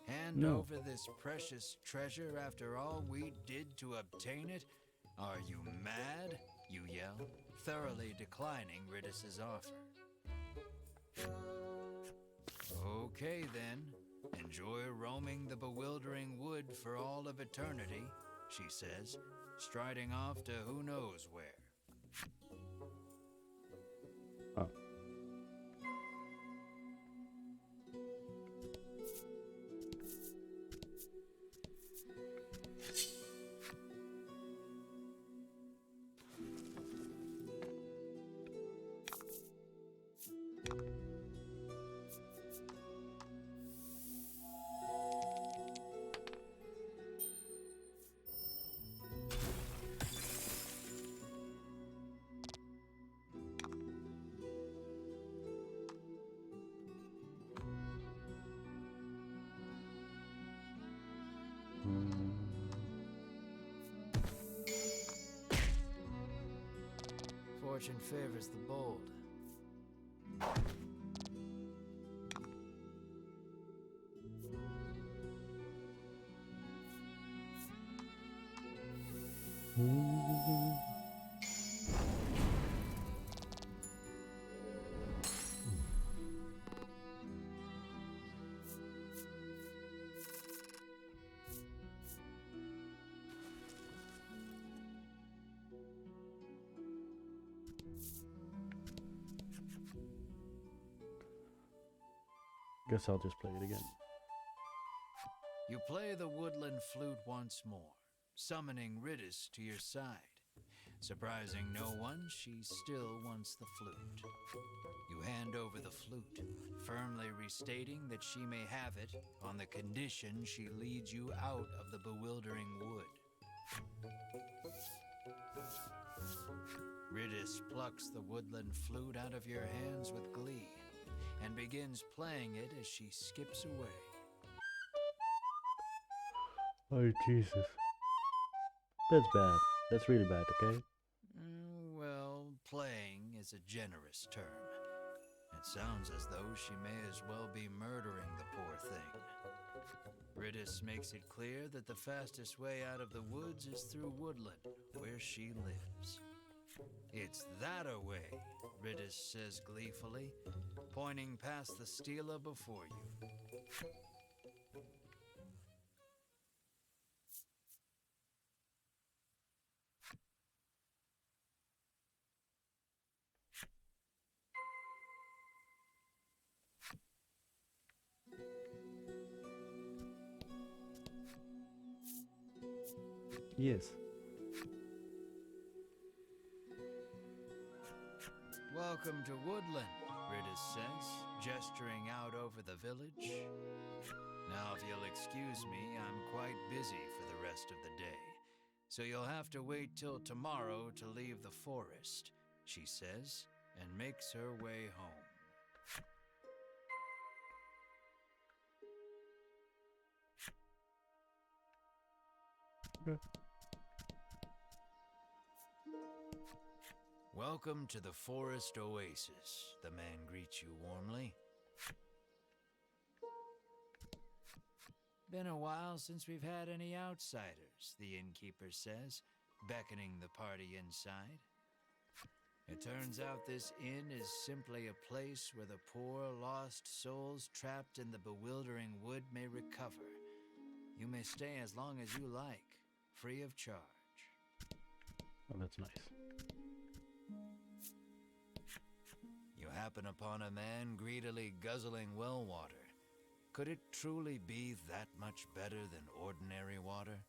Hand No. over this precious treasure after all we did to obtain it? Are you mad? You yell, thoroughly declining Riddis's offer. Okay then, enjoy roaming the bewildering wood for all of eternity, she says, striding off to who knows where. Oh. Fortune favors the bold. Guess I'll just play it again. You play the woodland flute once more, summoning Ridis to your side. Surprising no one, she still wants the flute. You hand over the flute, firmly restating that she may have it on the condition she leads you out of the bewildering wood. Ridis plucks the woodland flute out of your hands with glee and begins playing it as she skips away. Oh, Jesus. That's bad. That's really bad, okay? Well, playing is a generous term. It sounds as though she may as well be murdering the poor thing. Ridis makes it clear that the fastest way out of the woods is through woodland, where she lives. It's that-a-way, Ridis says gleefully, pointing past the stela before you. Yes. Welcome to Woodland, Ridis says, gesturing out over the village. Now, if you'll excuse me, I'm quite busy for the rest of the day, so you'll have to wait till tomorrow to leave the forest, she says, and makes her way home. Okay. Welcome to the Forest Oasis, the man greets you warmly. Been a while since we've had any outsiders, the innkeeper says, beckoning the party inside. It turns out this inn is simply a place where the poor lost souls trapped in the bewildering wood may recover. You may stay as long as you like, free of charge. Oh, that's nice. You happen upon a man greedily guzzling well water. Could it truly be that much better than ordinary water?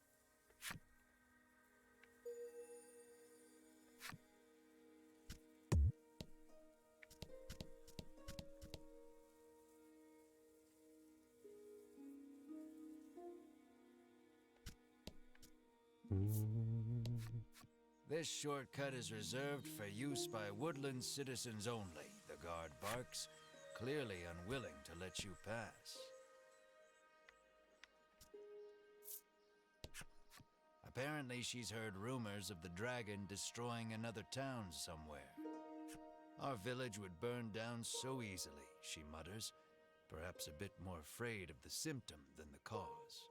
This shortcut is reserved for use by woodland citizens only, the guard barks, clearly unwilling to let you pass. Apparently she's heard rumors of the dragon destroying another town somewhere. Our village would burn down so easily, she mutters, perhaps a bit more afraid of the symptom than the cause.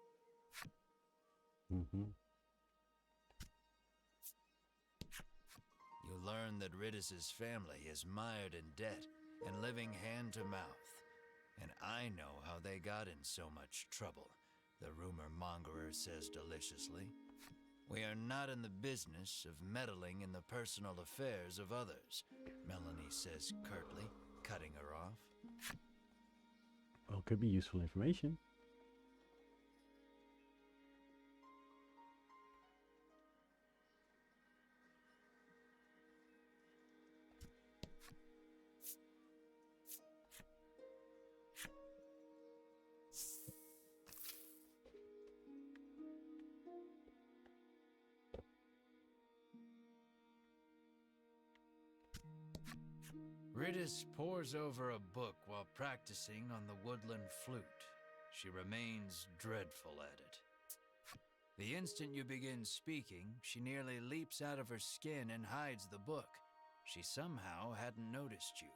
You learn that Ridis's family is mired in debt and living hand to mouth. And I know how they got in so much trouble, the rumor mongerer says deliciously. We are not in the business of meddling in the personal affairs of others, Melanie says curtly, cutting her off. Well, could be useful information. Ridis pores over a book while practicing on the woodland flute. She remains dreadful at it. The instant you begin speaking, she nearly leaps out of her skin and hides the book. she somehow hadn't noticed you.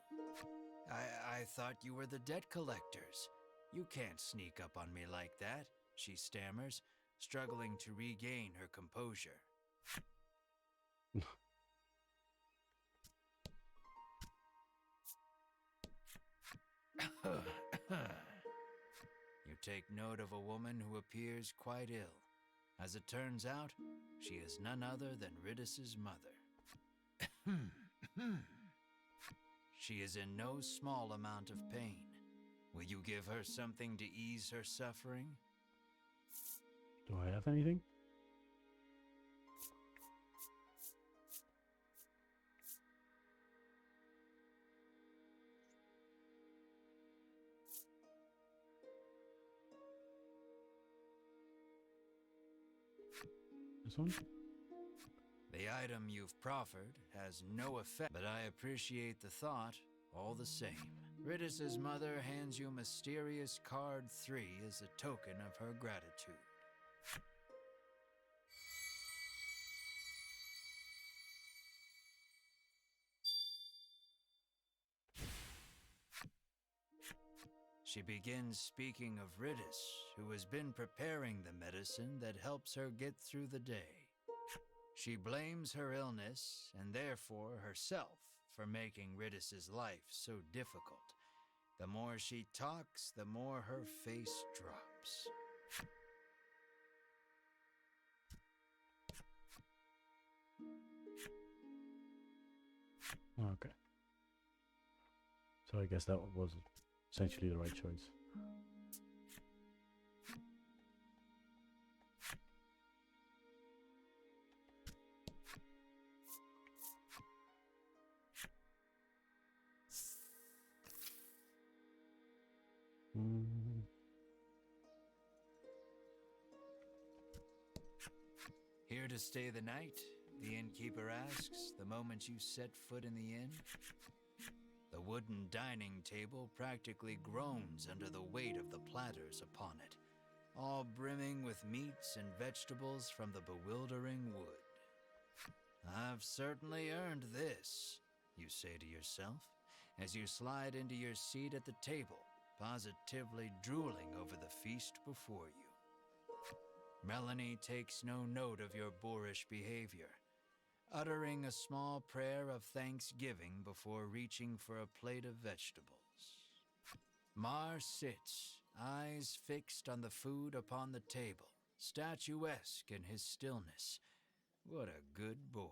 I thought you were the debt collectors. You can't sneak up on me like that, she stammers, struggling to regain her composure. You take note of a woman who appears quite ill. As it turns out, she is none other than Ridis's mother. She is in no small amount of pain. Will you give her something to ease her suffering? Do I have anything? This one? The item you've proffered has no effect, but I appreciate the thought all the same. Ridis's mother hands you mysterious card 3 as a token of her gratitude. She begins speaking of Ridis, who has been preparing the medicine that helps her get through the day. She blames her illness, and therefore herself, for making Ridis's life so difficult. The more she talks, the more her face drops. Okay. So I guess that was essentially the right choice. Here to stay the night? The innkeeper asks the moment you set foot in the inn. The wooden dining table practically groans under the weight of the platters upon it, all brimming with meats and vegetables from the bewildering wood. I've certainly earned this, you say to yourself, as you slide into your seat at the table, positively drooling over the feast before you. Melanie takes no note of your boorish behavior, uttering a small prayer of thanksgiving before reaching for a plate of vegetables. Mar sits, eyes fixed on the food upon the table, statuesque in his stillness. What a good boy.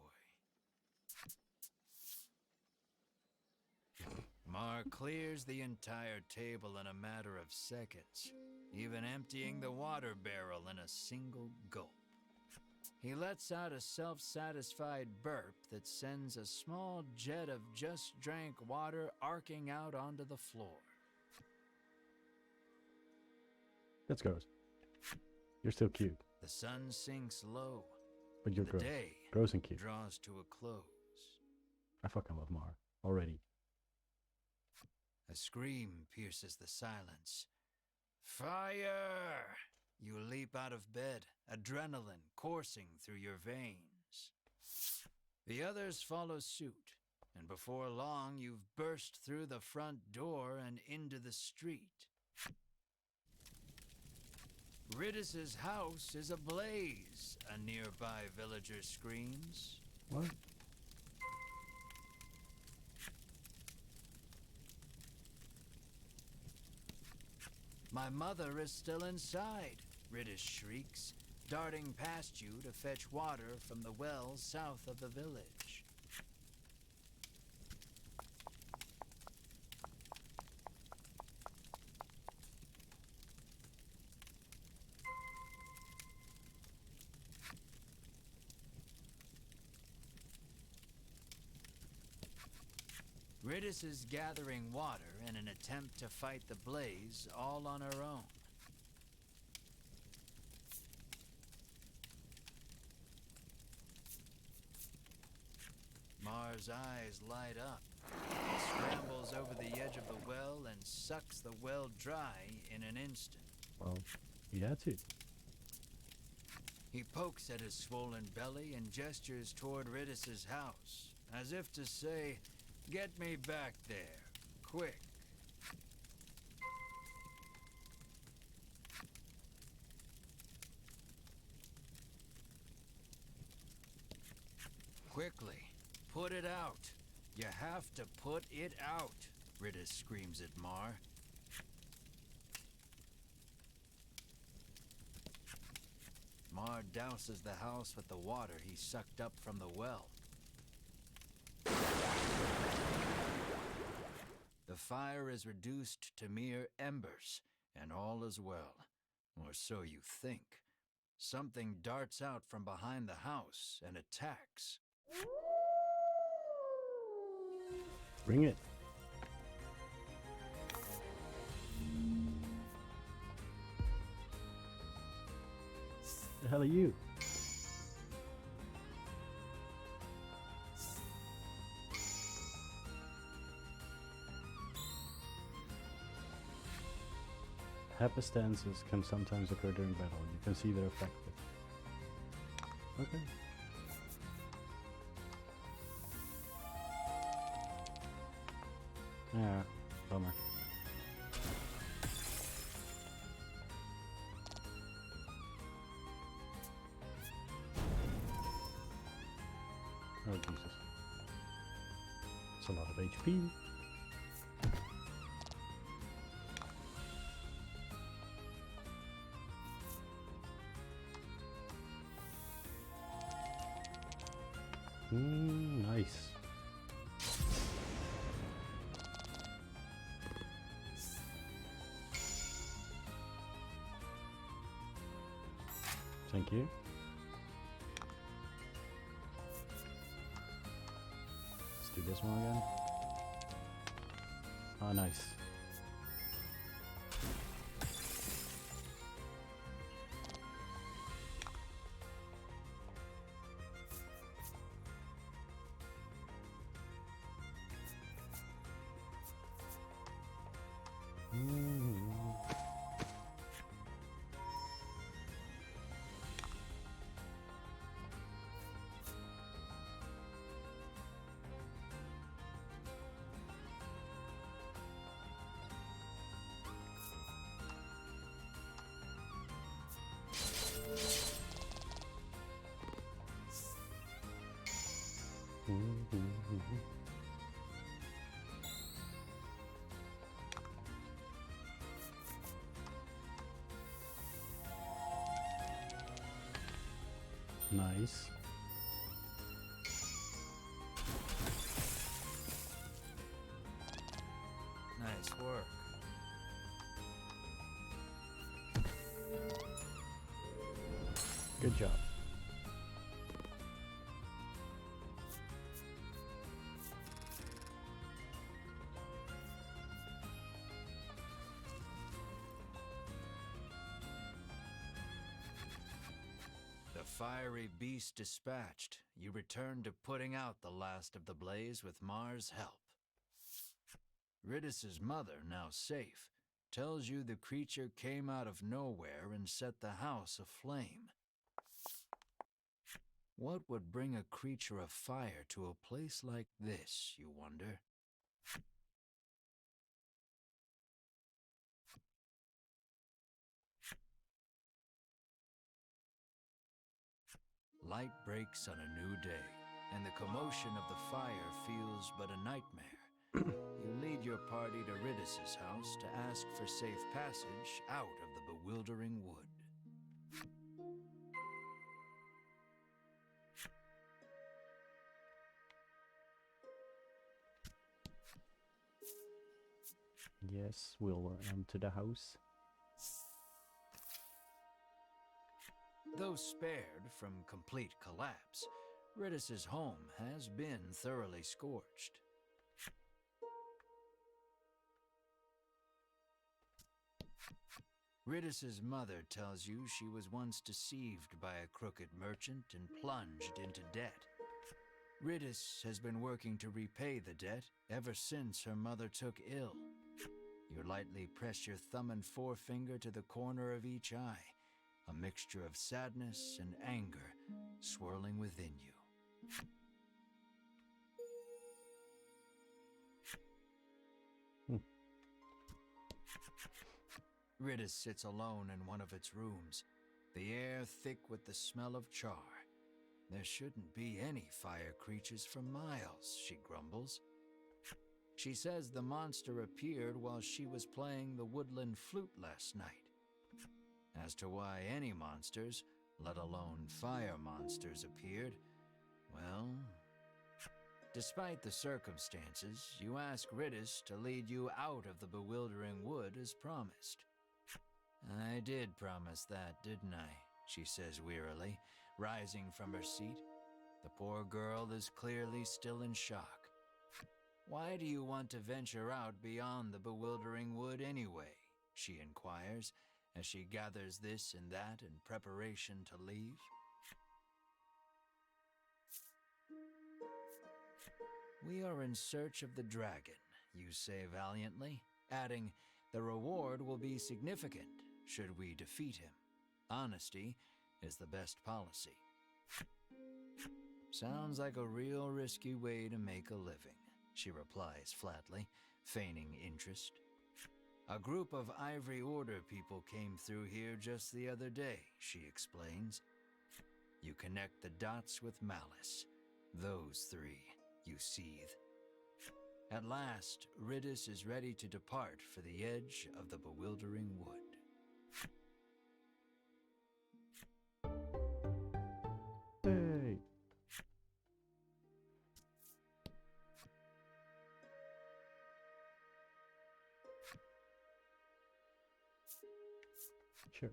Mar clears the entire table in a matter of seconds, even emptying the water barrel in a single gulp. He lets out a self-satisfied burp that sends a small jet of just-drank water arcing out onto the floor. That's gross. You're still cute, The sun sinks low. but you're The gross. day Gross and cute. draws to a close. I fucking love Mar already. A scream pierces the silence. Fire! You leap out of bed, adrenaline coursing through your veins. The others follow suit, and before long you've burst through the front door and into the street. Ridis's house is ablaze, a nearby villager screams. What? My mother is still inside, Ridis shrieks, darting past you to fetch water from the well south of the village. Ridis is gathering water in an attempt to fight the blaze all on her own. Mar's eyes light up. He scrambles over the edge of the well and sucks the well dry in an instant. Well, he had to. He pokes at his swollen belly and gestures toward Ridis's house, as if to say, get me back there, quick. Quickly, put it out. You have to put it out, Ridis screams at Mar. Mar douses the house with the water he sucked up from the well. The fire is reduced to mere embers, and all is well. Or so you think. Something darts out from behind the house and attacks. Bring it. The hell are you? Happenstances can sometimes occur during battle. You can see their effect. Okay. Yeah, bummer. Oh Jesus. It's a lot of HP. Nice. Thank you. Let's do this one again. Oh, nice. Nice. Nice work. Good job. The fiery beast dispatched, you return to putting out the last of the blaze with Mar's help. Ridis's mother, now safe, tells you the creature came out of nowhere and set the house aflame. What would bring a creature of fire to a place like this, you wonder? Light breaks on a new day, and the commotion of the fire feels but a nightmare. You lead your party to Ridis's house to ask for safe passage out of the bewildering wood. Yes, we'll enter the house. Though spared from complete collapse, Ridis's home has been thoroughly scorched. Ridis's mother tells you she was once deceived by a crooked merchant and plunged into debt. Ridis has been working to repay the debt ever since her mother took ill. You lightly press your thumb and forefinger to the corner of each eye, a mixture of sadness and anger swirling within you. Riddis sits alone in one of its rooms, the air thick with the smell of char. There shouldn't be any fire creatures for miles, she grumbles. She says the monster appeared while she was playing the woodland flute last night. As to why any monsters, let alone fire monsters, appeared, well, despite the circumstances, you ask Riddis to lead you out of the bewildering wood as promised. I did promise that, didn't I? She says wearily, rising from her seat. The poor girl is clearly still in shock. Why do you want to venture out beyond the bewildering wood anyway? She inquires, as she gathers this and that in preparation to leave. We are in search of the dragon, you say valiantly, adding, the reward will be significant should we defeat him. Honesty is the best policy. Sounds like a real risky way to make a living, she replies flatly, feigning interest. A group of Ivory Order people came through here just the other day, she explains. You connect the dots with malice. Those three, you seethe. At last, Riddis is ready to depart for the edge of the bewildering wood. Hey! Sure.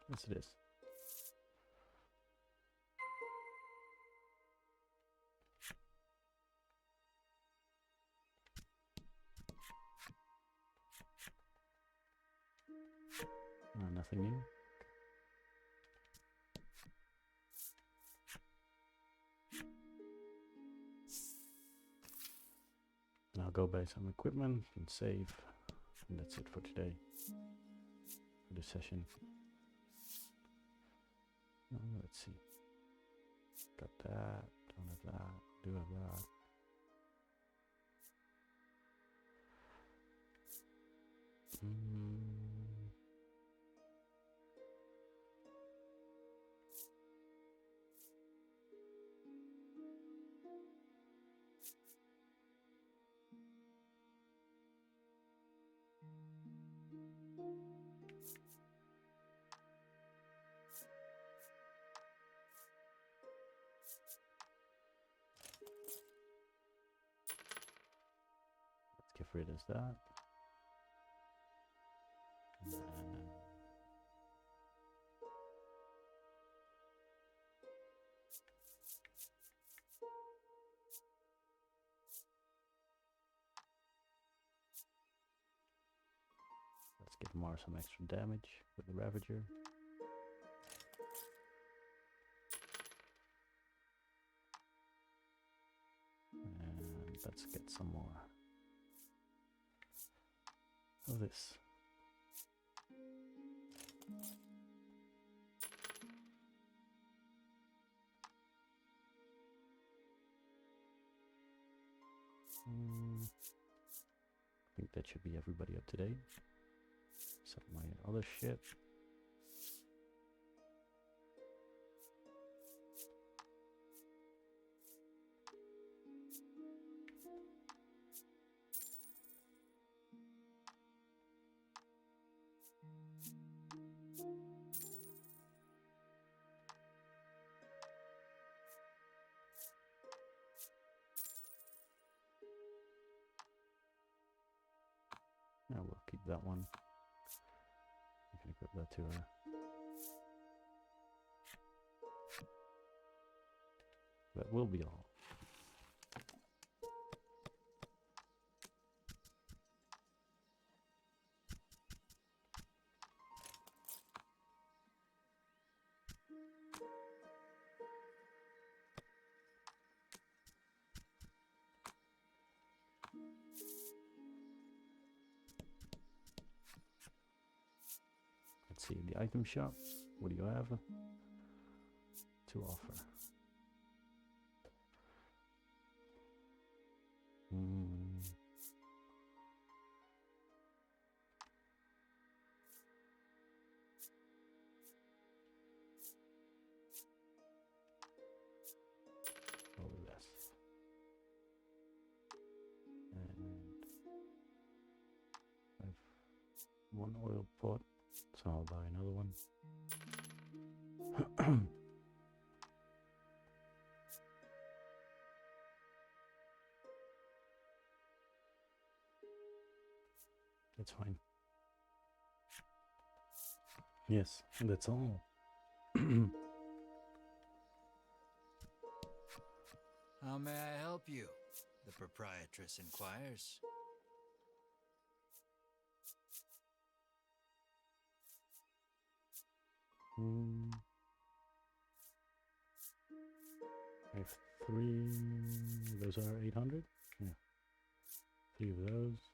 Yes, it is. Nothing new. And I'll go buy some equipment and save. And that's it for today. For this session. Let's see. Got that. Don't have that. Do have that. Let's get rid of that. And then let's give Mars some extra damage with the Ravager. And let's get some more of this. I think that should be everybody up to date. Except my other shit. Now we'll keep that one. You can equip that to her. That will be all. Let's see, the item shop. What do you have to offer? one oil pot, so I'll buy another one. That's fine. Yes, that's all. How may I help you? The proprietress inquires. I have 3. Those are 800. Yeah, 3 of those.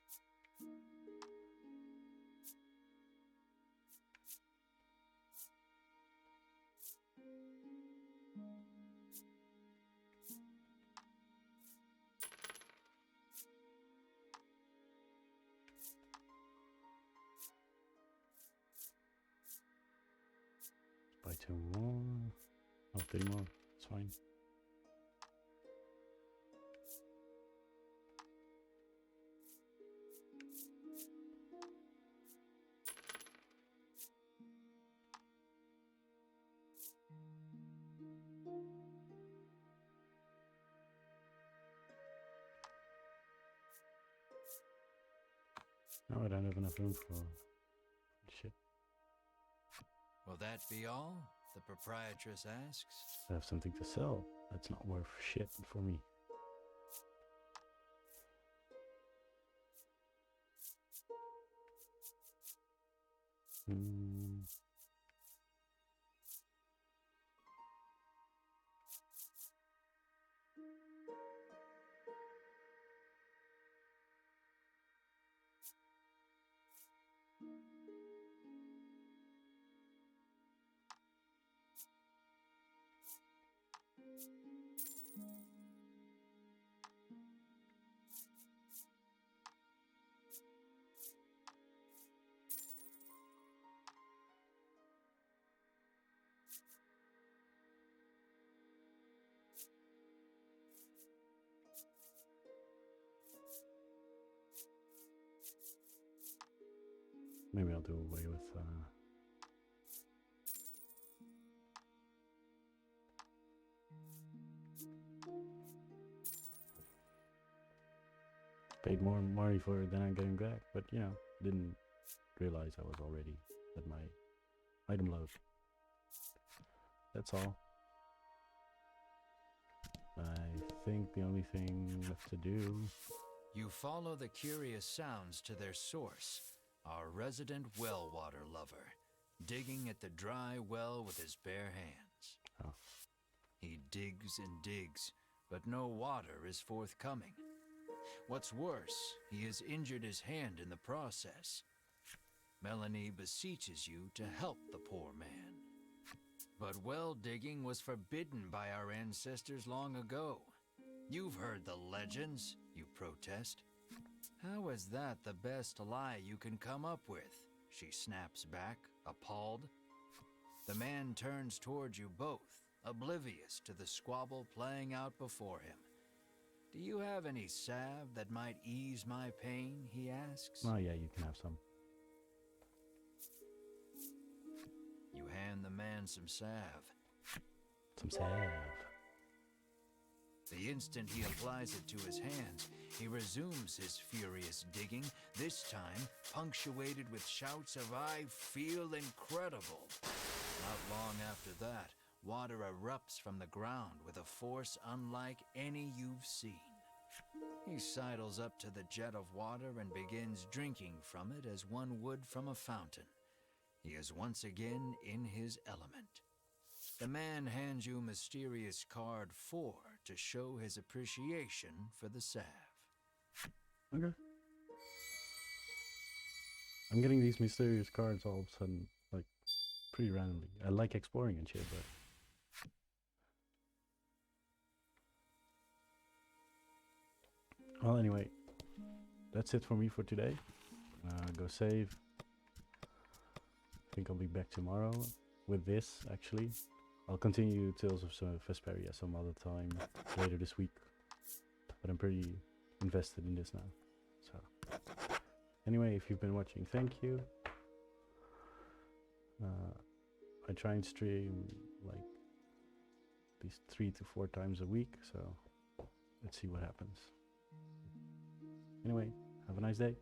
Buy 2 more. Oh, 3 more. It's fine. No, I don't have enough room for shit. Will that be all? The proprietress asks. I have something to sell. That's not worth shit for me. Maybe I'll do away with paid more money for it than I'm getting back, but you know, didn't realize I was already at my item load. That's all. I think the only thing left to do. You follow the curious sounds to their source, our resident well water lover, digging at the dry well with his bare hands. Oh. He digs and digs, but no water is forthcoming. What's worse, he has injured his hand in the process. Melanie beseeches you to help the poor man. But well digging was forbidden by our ancestors long ago. You've heard the legends, you protest. How is that the best lie you can come up with? She snaps back, appalled. The man turns towards you both, oblivious to the squabble playing out before him. Do you have any salve that might ease my pain, he asks. Oh yeah, you can have some. You hand the man some salve. Some salve. The instant he applies it to his hand, he resumes his furious digging, this time punctuated with shouts of "I feel incredible." Not long after that, water erupts from the ground with a force unlike any you've seen. He sidles up to the jet of water and begins drinking from it as one would from a fountain. He is once again in his element. The man hands you mysterious card 4 to show his appreciation for the salve. Okay. I'm getting these mysterious cards all of a sudden, like, pretty randomly. I like exploring and shit, but... Well, anyway, that's it for me for today. Go save. I think I'll be back tomorrow with this, actually. I'll continue Tales of Vesperia some other time later this week. But I'm pretty invested in this now. So, anyway, if you've been watching, thank you. I try and stream like at least 3 to 4 times a week, so let's see what happens. Anyway, have a nice day.